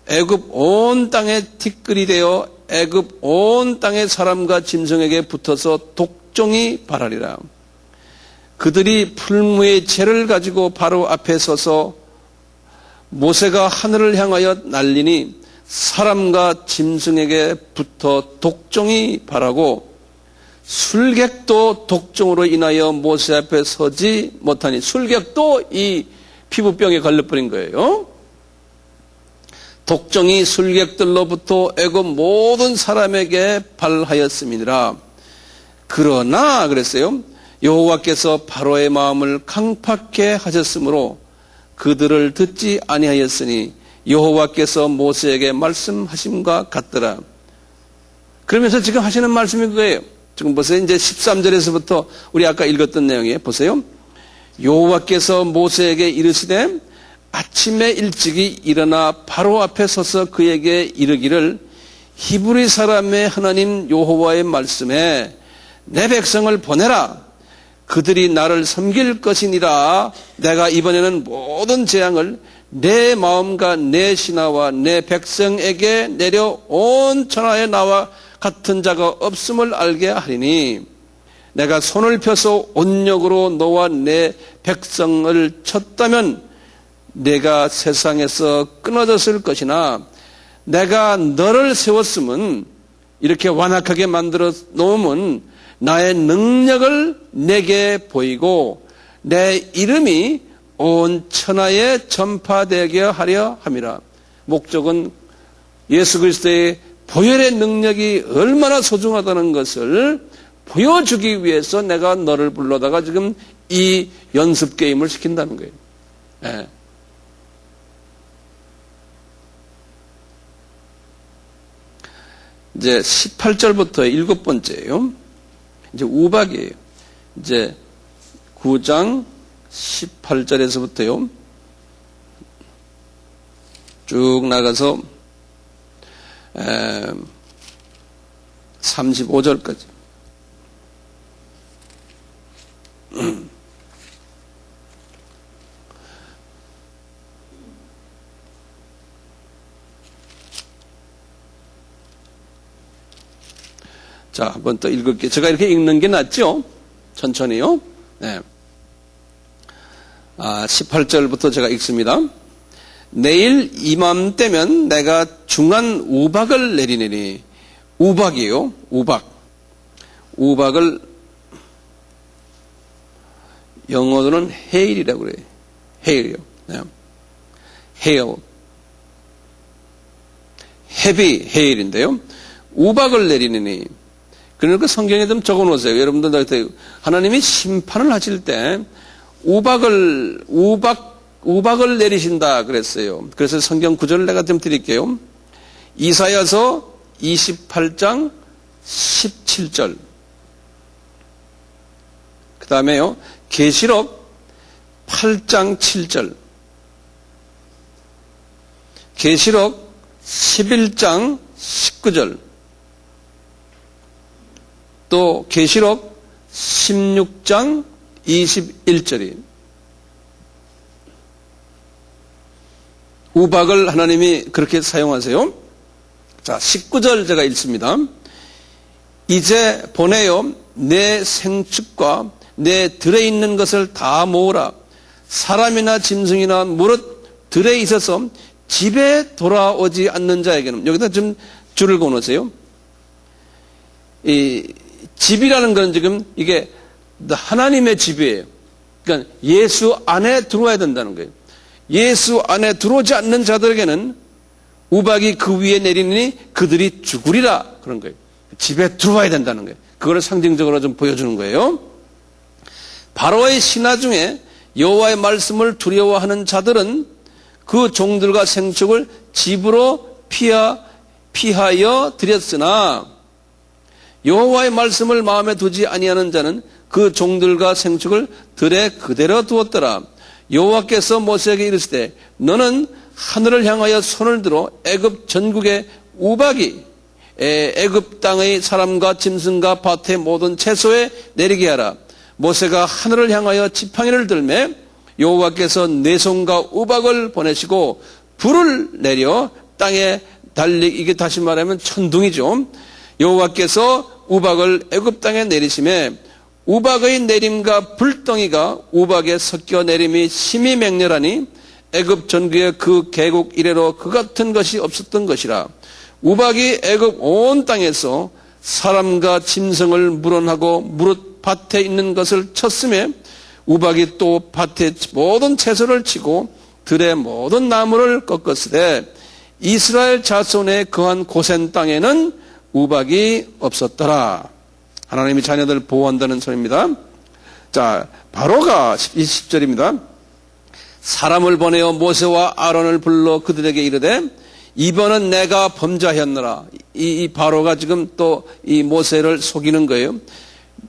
S2: 애굽 온 땅에 티끌이 되어 애굽 온 땅의 사람과 짐승에게 붙어서 독종이 발하리라. 그들이 풀무의 재를 가지고 바로 앞에 서서 모세가 하늘을 향하여 날리니 사람과 짐승에게 붙어 독종이 발하고 술객도 독종으로 인하여 모세 앞에 서지 못하니 술객도 이 피부병에 걸려버린 거예요. 독종이 술객들로부터 애굽 모든 사람에게 발하였음이니라. 그러나 그랬어요. 여호와께서 바로의 마음을 강팍해 하셨으므로 그들을 듣지 아니하였으니 여호와께서 모세에게 말씀하심과 같더라. 그러면서 지금 하시는 말씀이 그거예요. 지금 보세요. 이제 13절에서부터 우리 아까 읽었던 내용에 보세요. 여호와께서 모세에게 이르시되 아침에 일찍이 일어나 바로 앞에 서서 그에게 이르기를 히브리 사람의 하나님 여호와의 말씀에 내 백성을 보내라. 그들이 나를 섬길 것이니라. 내가 이번에는 모든 재앙을 내 마음과 내 신하와 내 백성에게 내려 온 천하에 나와 같은 자가 없음을 알게 하리니 내가 손을 펴서 온력으로 너와 내 백성을 쳤다면 내가 세상에서 끊어졌을 것이나 내가 너를 세웠으면 이렇게 완악하게 만들어 놓으면 나의 능력을 내게 보이고 내 이름이 온 천하에 전파되게 하려 함이라. 목적은 예수 그리스도의 보혈의 능력이 얼마나 소중하다는 것을 보여주기 위해서 내가 너를 불러다가 지금 이 연습 게임을 시킨다는 거예요. 네. 이제 18절부터 7번째예요. 이제 우박이에요. 이제 9장 18절에서부터요. 쭉 나가서 35절까지. 자, 한번 또 읽을게요. 제가 이렇게 읽는 게 낫죠? 천천히요. 네. 18절부터 제가 읽습니다. 내일 이맘때면 내가 중한 우박을 내리느니. 우박이에요. 우박. 우박을 영어로는 헤일이라고 그래요. 헤일이요. 네. 헤일. 헤비 헤일인데요. 우박을 내리느니. 그러니까 성경에 좀 적어 놓으세요. 여러분들 하나님이 심판을 하실 때 우박을 내리신다 그랬어요. 그래서 성경 구절을 내가 좀 드릴게요. 이사야서 28장 17절. 그 다음에요. 계시록 8장 7절, 계시록 11장 19절, 또 계시록 16장 21절이 우박을 하나님이 그렇게 사용하세요. 자, 19절 제가 읽습니다. 이제 보내요. 내 생축과 내 들에 있는 것을 다 모으라. 사람이나 짐승이나 무릇 들에 있어서 집에 돌아오지 않는 자에게는, 여기다 좀 줄을 그어놓으세요. 이 집이라는 건 지금 이게 하나님의 집이에요. 그러니까 예수 안에 들어와야 된다는 거예요. 예수 안에 들어오지 않는 자들에게는 우박이 그 위에 내리니 그들이 죽으리라, 그런 거예요. 집에 들어와야 된다는 거예요. 그걸 상징적으로 좀 보여주는 거예요. 바로의 신하 중에 여호와의 말씀을 두려워하는 자들은 그 종들과 생축을 집으로 피하여 드렸으나 여호와의 말씀을 마음에 두지 아니하는 자는 그 종들과 생축을 들에 그대로 두었더라. 여호와께서 모세에게 이르시되 너는 하늘을 향하여 손을 들어 애굽 전국의 우박이 애굽 땅의 사람과 짐승과 밭의 모든 채소에 내리게 하라. 모세가 하늘을 향하여 지팡이를 들매 여호와께서 내손과 우박을 보내시고 불을 내려 땅에 이게 다시 말하면 천둥이죠. 여호와께서 우박을 애굽 땅에 내리심에 우박의 내림과 불덩이가 우박에 섞여 내림이 심히 맹렬하니 애굽 전국에 그 개국 이래로 그 같은 것이 없었던 것이라. 우박이 애굽 온 땅에서 사람과 짐승을 물어하고 무릇 밭에 있는 것을 쳤음에 우박이 또 밭의 모든 채소를 치고 들의 모든 나무를 꺾었으되 이스라엘 자손에 거한 고센 땅에는 우박이 없었더라. 하나님이 자녀들을 보호한다는 소리입니다. 자, 바로가 20절입니다. 사람을 보내어 모세와 아론을 불러 그들에게 이르되 이번은 내가 범죄하였노라. 이 바로가 지금 또 이 모세를 속이는 거예요.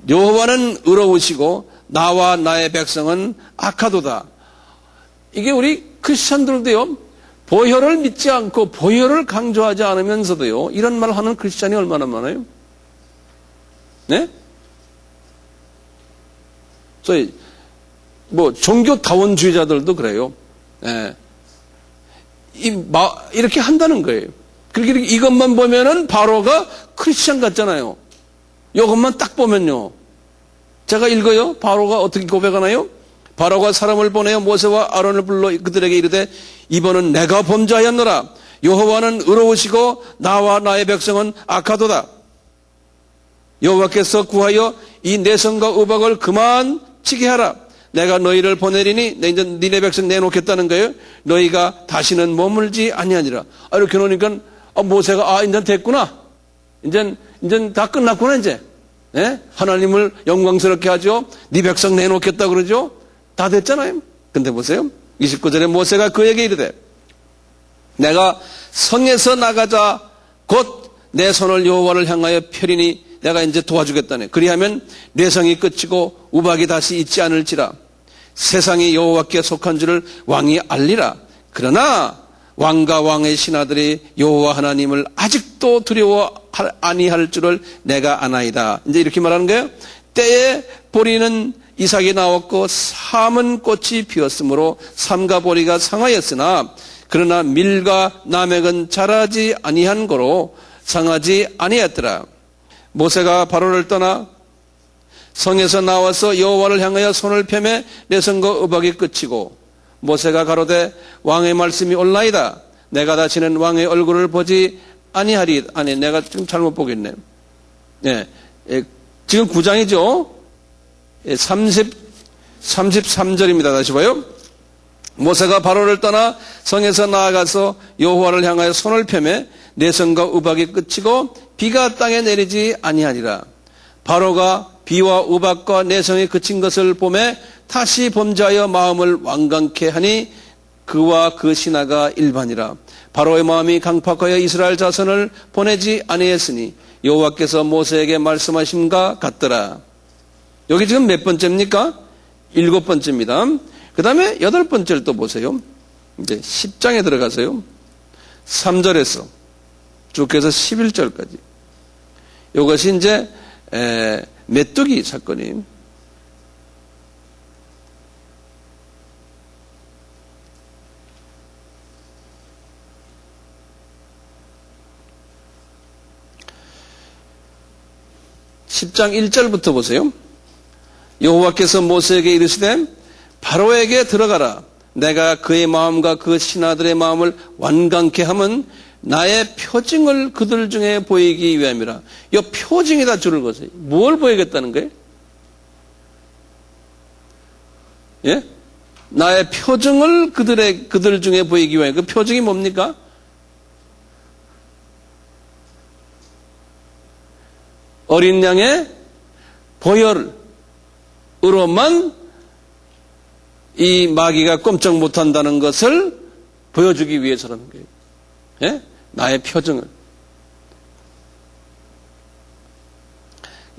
S2: 여호와는 의로우시고 나와 나의 백성은 악하도다. 이게 우리 크리스찬들도요, 보혈을 믿지 않고 보혈을 강조하지 않으면서도요, 이런 말을 하는 크리스찬이 얼마나 많아요? 네? 저희 종교 다원주의자들도 그래요. 네. 이렇게 한다는 거예요. 그렇게 이것만 보면은 바로가 크리스찬 같잖아요. 이것만 딱 보면요. 제가 읽어요. 바로가 어떻게 고백하나요? 바로가 사람을 보내어 모세와 아론을 불러 그들에게 이르되 이번은 내가 범죄하였노라. 여호와는 의로우시고 나와 나의 백성은 악하도다. 여호와께서 구하여 이 내성과 우박을 그만 치게 하라. 내가 너희를 보내리니 이제 니네 백성 내놓겠다는 거예요. 너희가 다시는 머물지 아니하니라. 이렇게 놓으니까 모세가 이제 됐구나. 이제 다 끝났구나 이제. 네? 하나님을 영광스럽게 하죠. 네 백성 내놓겠다 그러죠. 다 됐잖아요. 근데 보세요. 29절에 모세가 그에게 이르되 내가 성에서 나가자 곧 내 손을 여호와를 향하여 펴리니 내가 이제 도와주겠다네. 그리하면 내 성이 끝이고 우박이 다시 있지 않을지라. 세상이 여호와께 속한 줄을 왕이 알리라. 그러나 왕과 왕의 신하들이 여호와 하나님을 아직도 두려워 아니할 줄을 내가 아나이다. 이제 이렇게 말하는 거예요. 때에 보리는 이삭이 나왔고 삼은 꽃이 피었으므로 삼가 보리가 상하였으나 그러나 밀과 나맥은 자라지 아니한 거로 상하지 아니하였더라. 모세가 바로를 떠나 성에서 나와서 여호와를 향하여 손을 펴매 내성과 우박이 끝이고 모세가 가로되 왕의 말씀이 올라이다. 내가 다시는 왕의 얼굴을 보지 아니하리. 아니, 내가 지금 잘못 보겠네요. 네. 지금 9장이죠. 33절입니다. 다시 봐요. 모세가 바로를 떠나 성에서 나아가서 여호와를 향하여 손을 펴매 내성과 우박이 끝이고 비가 땅에 내리지 아니하니라. 바로가 비와 우박과 내성이 그친 것을 보매 다시 범죄하여 마음을 완강케 하니 그와 그 신하가 일반이라. 바로의 마음이 강팍하여 이스라엘 자손을 보내지 아니했으니 여호와께서 모세에게 말씀하심과 같더라. 여기 지금 몇 번째입니까? 7번째입니다. 그 다음에 8번째를 또 보세요. 이제 10장에 들어가세요. 3절에서 쭉 해서 11절까지. 이것이 이제 메뚜기 사건이에요. (10장) 1절부터 보세요. 여호와께서 모세에게 이르시되 바로에게 들어가라. 내가 그의 마음과 그 신하들의 마음을 완강케 하면 나의 표징을 그들 중에 보이기 위함이라. 이 표징에다 줄을 거세요. 뭘 보이겠다는 거예요? 예? 나의 표징을 그들 중에 보이기 위함. 그 표징이 뭡니까? 어린 양의 보혈으로만 이 마귀가 꼼짝 못한다는 것을 보여주기 위해서라는 거예요. 예? 나의 표징을.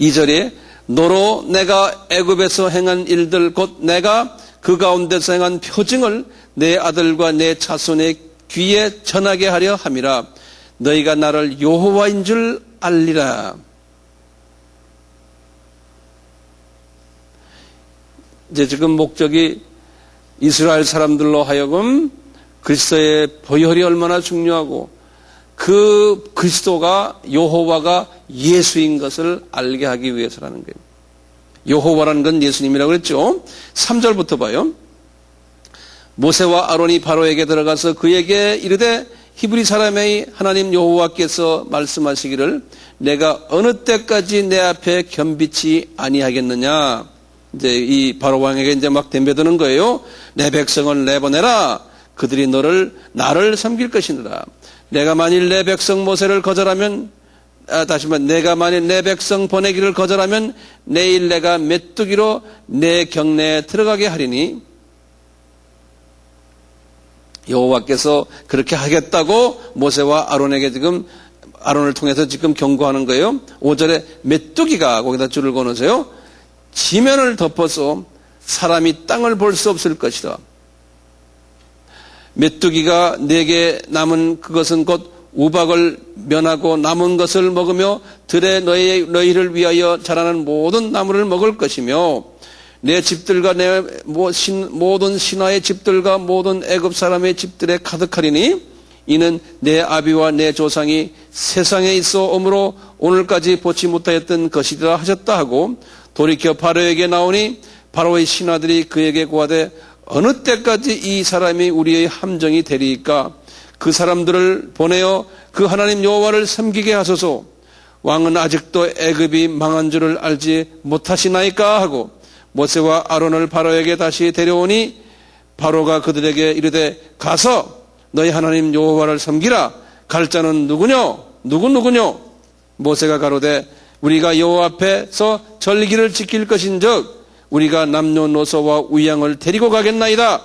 S2: 2절에 너로 내가 애굽에서 행한 일들 곧 내가 그 가운데서 행한 표징을 내 아들과 내 자손의 귀에 전하게 하려 함이라. 너희가 나를 여호와인 줄 알리라. 이제 지금 목적이 이스라엘 사람들로 하여금 그리스도의 보혈이 얼마나 중요하고 그 그리스도가 여호와가 예수인 것을 알게 하기 위해서라는 거예요. 여호와라는 건 예수님이라고 그랬죠. 3절부터 봐요. 모세와 아론이 바로에게 들어가서 그에게 이르되 히브리 사람의 하나님 여호와께서 말씀하시기를 내가 어느 때까지 내 앞에 겸비치 아니하겠느냐. 이제 이 바로 왕에게 이제 막 덤벼드는 거예요. 내 백성을 내보내라. 그들이 나를 섬길 것이니라. 내가 만일 내 백성 모세를 거절하면, 내가 만일 내 백성 보내기를 거절하면 내일 내가 메뚜기로 내 경내에 들어가게 하리니. 여호와께서 그렇게 하겠다고 모세와 아론에게 아론을 통해서 지금 경고하는 거예요. 5절에 메뚜기가 거기다 줄을 거놓으세요. 지면을 덮어서 사람이 땅을 볼 수 없을 것이다. 메뚜기가 내게 남은 그것은 곧 우박을 면하고 남은 것을 먹으며 들에 너희를 위하여 자라는 모든 나무를 먹을 것이며 내 집들과 내 모든 신하의 집들과 모든 애굽 사람의 집들에 가득하리니 이는 내 아비와 내 조상이 세상에 있어 오므로 오늘까지 보지 못하였던 것이라 하셨다 하고 돌이켜 바로에게 나오니 바로의 신하들이 그에게 고하되 어느 때까지 이 사람이 우리의 함정이 되리이까 그 사람들을 보내어 그 하나님 여호와를 섬기게 하소서. 왕은 아직도 애굽이 망한 줄을 알지 못하시나이까 하고 모세와 아론을 바로에게 다시 데려오니 바로가 그들에게 이르되 가서 너희 하나님 여호와를 섬기라. 갈 자는 누구뇨? 모세가 가로되 우리가 여호와 앞에서 절기를 지킬 것인즉 우리가 남녀노소와 우양을 데리고 가겠나이다.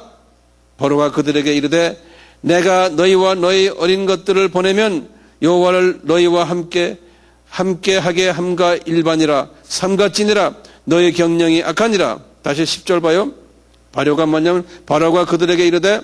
S2: 바로가 그들에게 이르되 내가 너희와 너희 어린 것들을 보내면 여호와를 너희와 함께 하게 함과 일반이라 삼가지니라. 너희 경영이 악하니라. 다시 10절 봐요. 바로가 뭐냐면 바로가 그들에게 이르되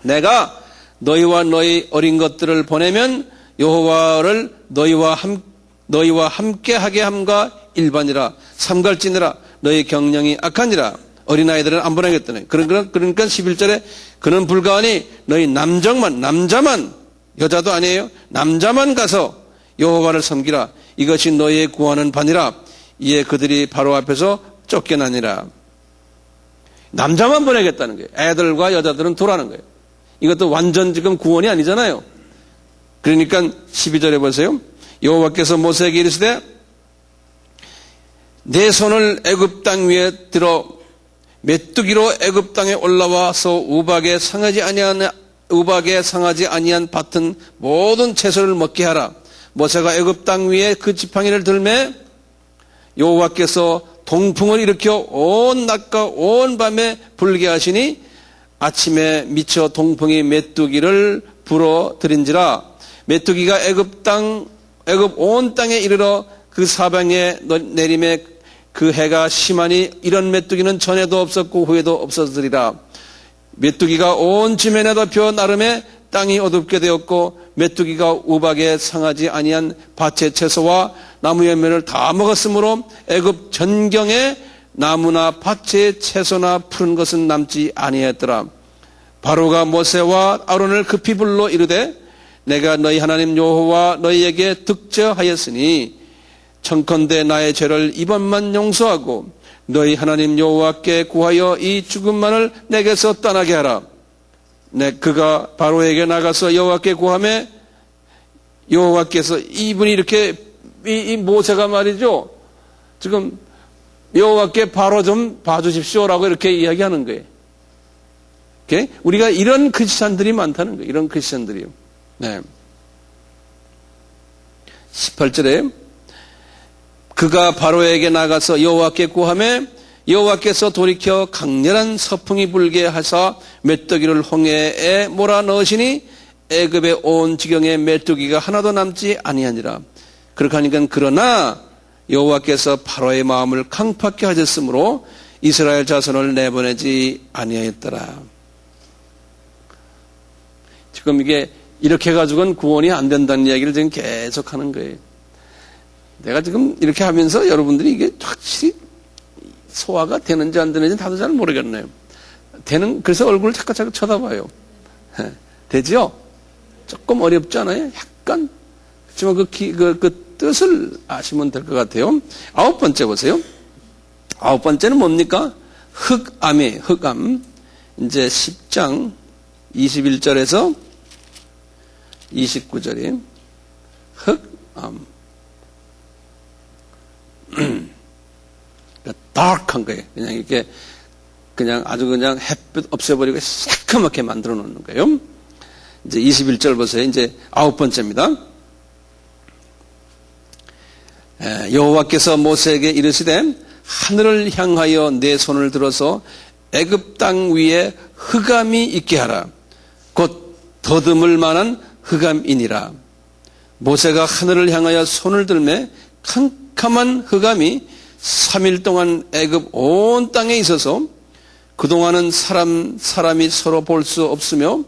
S2: 내가 너희와 너희 어린 것들을 보내면 여호와를 너희와 함께 하게 함과 일반이라 삼갈지니라. 너희 경영이 악하니라. 어린아이들은 안 보내겠다네. 그러니까 11절에 그는 불가하니 너희 남자만 여자도 아니에요. 남자만 가서 여호와를 섬기라. 이것이 너희의 구하는 바니라. 이에 그들이 바로 앞에서 쫓겨나니라. 남자만 보내겠다는 거예요. 애들과 여자들은 돌아는 거예요. 이것도 완전 지금 구원이 아니잖아요. 그러니까 12절에 보세요. 여호와께서 모세에게 이르시되 내 손을 애굽 땅 위에 들어 메뚜기로 애굽 땅에 올라와서 우박에 상하지 아니한 밭은 모든 채소를 먹게 하라. 모세가 애굽 땅 위에 그 지팡이를 들매 여호와께서 동풍을 일으켜 온 낮과 온 밤에 불게 하시니 아침에 미쳐 동풍이 메뚜기를 불어들인지라. 메뚜기가 애굽 온 땅에 이르러 그 사방에 내림에 그 해가 심하니 이런 메뚜기는 전에도 없었고 후에도 없었으리라. 메뚜기가 온 지면에 덮여 나름에 땅이 어둡게 되었고 메뚜기가 우박에 상하지 아니한 밭의 채소와 나무의 면을 다 먹었으므로 애굽 전경에 나무나 밭의 채소나 푸른 것은 남지 아니했더라. 바로가 모세와 아론을 급히 불러 이르되 내가 너희 하나님 여호와 너희에게 득죄하였으니 청컨대 나의 죄를 이번만 용서하고 너희 하나님 여호와께 구하여 이 죽음만을 내게서 떠나게 하라. 그가 바로에게 나가서 여호와께 구하매 여호와께서 이분이 이렇게 이 모세가 말이죠. 지금 여호와께 바로 좀 봐주십시오라고 이렇게 이야기하는 거예요. 오케이? 우리가 이런 크리스찬들이 많다는 거예요. 이런 크리스찬들이요. 네. 18절에 그가 바로에게 나가서 여호와께 구하매 여호와께서 돌이켜 강렬한 서풍이 불게 하사 메뚜기를 홍해에 몰아 넣으시니 애굽의 온 지경에 메뚜기가 하나도 남지 아니하니라. 그렇게 하니까 그러나 여호와께서 바로의 마음을 강팍케 하셨으므로 이스라엘 자손을 내보내지 아니하였더라. 지금 이게 이렇게 해가지고는 구원이 안 된다는 이야기를 지금 계속 하는 거예요. 내가 지금 이렇게 하면서 여러분들이 이게 확실히 소화가 되는지 안 되는지 다들 잘 모르겠네요. 그래서 얼굴을 자꾸 쳐다봐요. 되죠? 조금 어렵지 않아요? 약간. 그렇지만 그 뜻을 아시면 될 것 같아요. 9번째 보세요. 9번째는 뭡니까? 흑암이에요. 흑암. 이제 10장 21절에서 29절이 흑암. 다크한 거예요. 그냥 이렇게 그냥 아주 그냥 햇빛 없애버리고 새까맣게 만들어 놓는 거예요. 이제 21절 보세요. 이제 9번째입니다. 여호와께서 모세에게 이르시되 하늘을 향하여 내 손을 들어서 애굽 땅 위에 흑암이 있게 하라. 곧 더듬을 만한 흑암이니라. 모세가 하늘을 향하여 손을 들매 캄캄한 흑암이 3일 동안 애굽 온 땅에 있어서 그동안은 사람이 서로 볼 수 없으며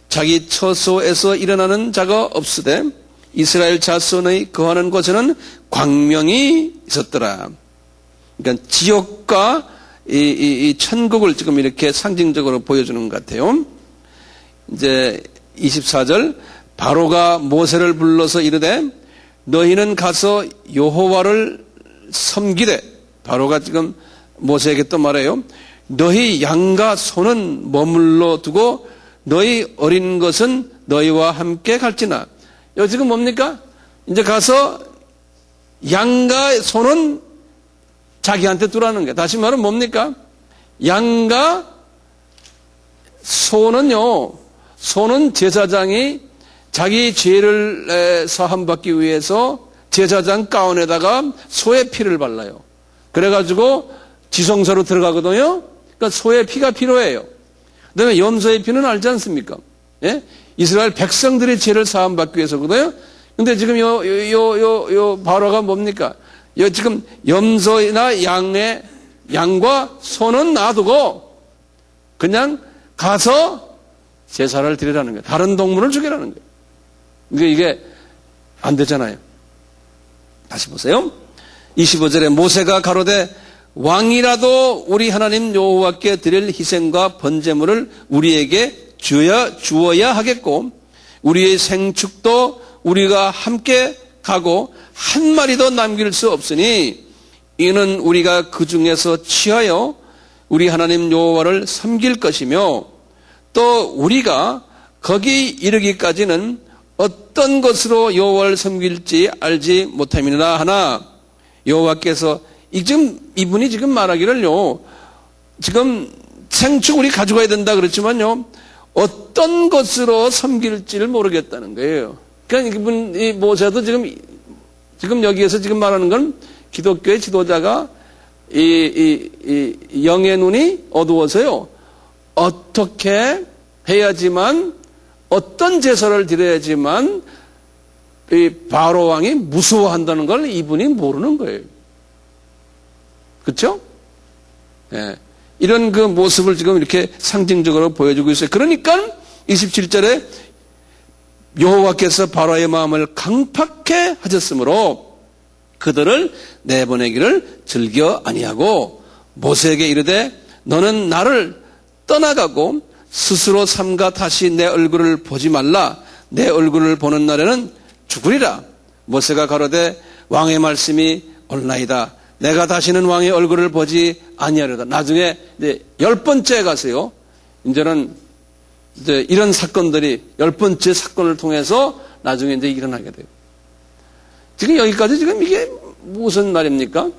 S2: 자기 처소에서 일어나는 자가 없으되 이스라엘 자손의 거하는 곳에는 광명이 있었더라. 그러니까 지옥과 이 천국을 지금 이렇게 상징적으로 보여주는 것 같아요. 이제 24절 바로가 모세를 불러서 이르되 너희는 가서 여호와를 섬기되 바로가 지금 모세에게 또 말해요. 너희 양과 소는 머물러 두고 너희 어린 것은 너희와 함께 갈지나. 여기 지금 뭡니까? 이제 가서 양과 소는 자기한테 두라는 거예요. 다시 말하면 뭡니까? 양과 소는 제사장이 자기 죄를 사함받기 위해서 제사장 가운에다가 소의 피를 발라요. 그래가지고 지성소로 들어가거든요. 그러니까 소의 피가 필요해요. 그 다음에 염소의 피는 알지 않습니까? 예? 이스라엘 백성들의 죄를 사함받기 위해서거든요. 근데 지금 요 바로가 뭡니까? 지금 염소나 양과 소는 놔두고 그냥 가서 제사를 드리라는 거예요. 다른 동물을 죽이라는 거예요. 이게 안 되잖아요. 다시 보세요. 25절에 모세가 가로되 왕이라도 우리 하나님 여호와께 드릴 희생과 번제물을 우리에게 주어야 하겠고 우리의 생축도 우리가 함께 가고 한 마리도 남길 수 없으니 이는 우리가 그 중에서 취하여 우리 하나님 여호와를 섬길 것이며 또 우리가 거기 이르기까지는 어떤 것으로 여호와를 섬길지 알지 못함이니라 하나 여호와께서 이분이 지금 말하기를요. 지금 생축 우리 가져가야 된다 그랬지만요. 어떤 것으로 섬길지를 모르겠다는 거예요. 그러니까 이 모세도 지금 여기에서 지금 말하는 건 기독교의 지도자가 이 영의 눈이 어두워서요. 어떻게 해야지만 어떤 제사를 드려야지만 이 바로 왕이 무서워한다는 걸 이분이 모르는 거예요. 그렇죠? 예. 이런 그 모습을 지금 이렇게 상징적으로 보여주고 있어요. 그러니까 27절에 여호와께서 바로의 마음을 강팍해 하셨으므로 그들을 내보내기를 즐겨 아니하고 모세에게 이르되 너는 나를 떠나가고 스스로 삼가 다시 내 얼굴을 보지 말라. 내 얼굴을 보는 날에는 죽으리라. 모세가 가로되 왕의 말씀이 옳나이다. 내가 다시는 왕의 얼굴을 보지 아니하리다. 나중에 이제 10번째 가서요. 이제는 이제 이런 사건들이 10번째 사건을 통해서 나중에 이제 일어나게 돼요. 지금 여기까지 지금 이게 무슨 말입니까?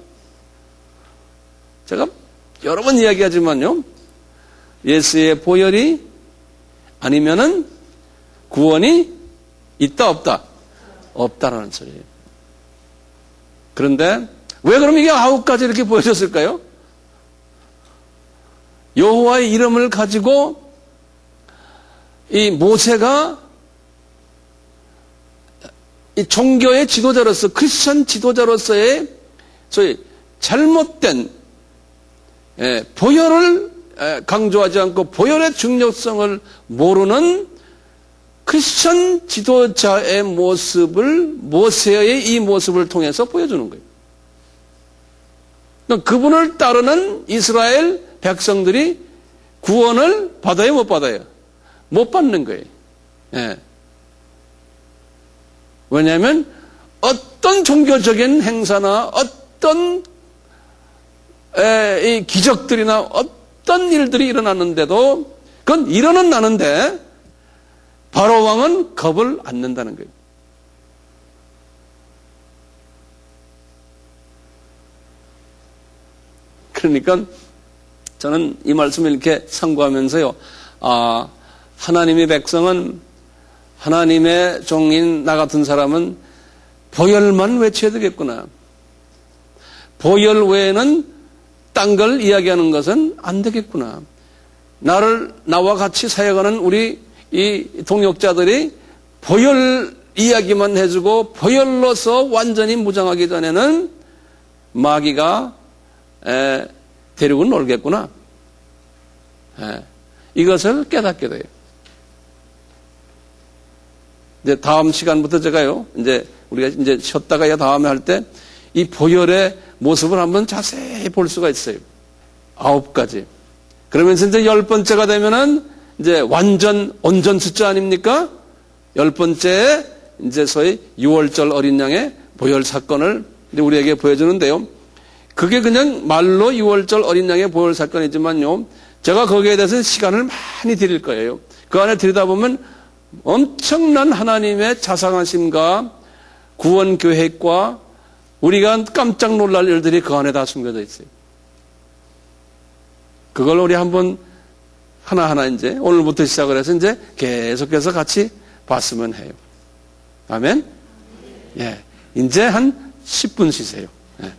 S2: 제가 여러 번 이야기하지만요. 예수의 보혈이 아니면은 구원이 있다 없다? 없다라는 소리예요. 그런데 왜 그럼 이게 9가지 이렇게 보여줬을까요? 여호와의 이름을 가지고 이 모세가 이 종교의 지도자로서 크리스천 지도자로서의 소위 잘못된 보혈을 강조하지 않고 보혈의 중요성을 모르는 크리스천 지도자의 모습을 모세의 이 모습을 통해서 보여주는 거예요. 그분을 따르는 이스라엘 백성들이 구원을 받아요, 못 받아요? 못 받는 거예요. 예. 왜냐하면 어떤 종교적인 행사나 어떤 이 기적들이나 어떤 일들이 일어났는데도 그건 일어는 나는데 바로 왕은 겁을 안 낸다는 거예요. 그러니까 저는 이 말씀을 이렇게 상고하면서요. 하나님의 백성은 하나님의 종인 나 같은 사람은 보혈만 외쳐야 되겠구나. 보혈 외에는 딴 걸 이야기하는 것은 안 되겠구나. 나와 같이 사역하는 우리 이 동역자들이 보혈 이야기만 해주고 보혈로서 완전히 무장하기 전에는 마귀가 데리고 놀겠구나. 이것을 깨닫게 돼요. 이제 다음 시간부터 제가요, 이제 우리가 이제 쉬었다가 다음에 할 때 이 보혈의 모습을 한번 자세히 볼 수가 있어요. 9가지. 그러면서 이제 10번째가 되면은 이제 완전 온전 숫자 아닙니까? 10번째에 이제 소위 6월절 어린 양의 보혈 사건을 우리에게 보여주는데요. 그게 그냥 말로 6월절 어린 양의 보혈 사건이지만요. 제가 거기에 대해서 시간을 많이 드릴 거예요. 그 안에 들여다보면 엄청난 하나님의 자상하심과 구원 계획과 우리가 깜짝 놀랄 일들이 그 안에 다 숨겨져 있어요. 그걸 우리 한번 하나하나 이제 오늘부터 시작을 해서 이제 계속해서 같이 봤으면 해요. 아멘? 예. 이제 한 10분 쉬세요. 예.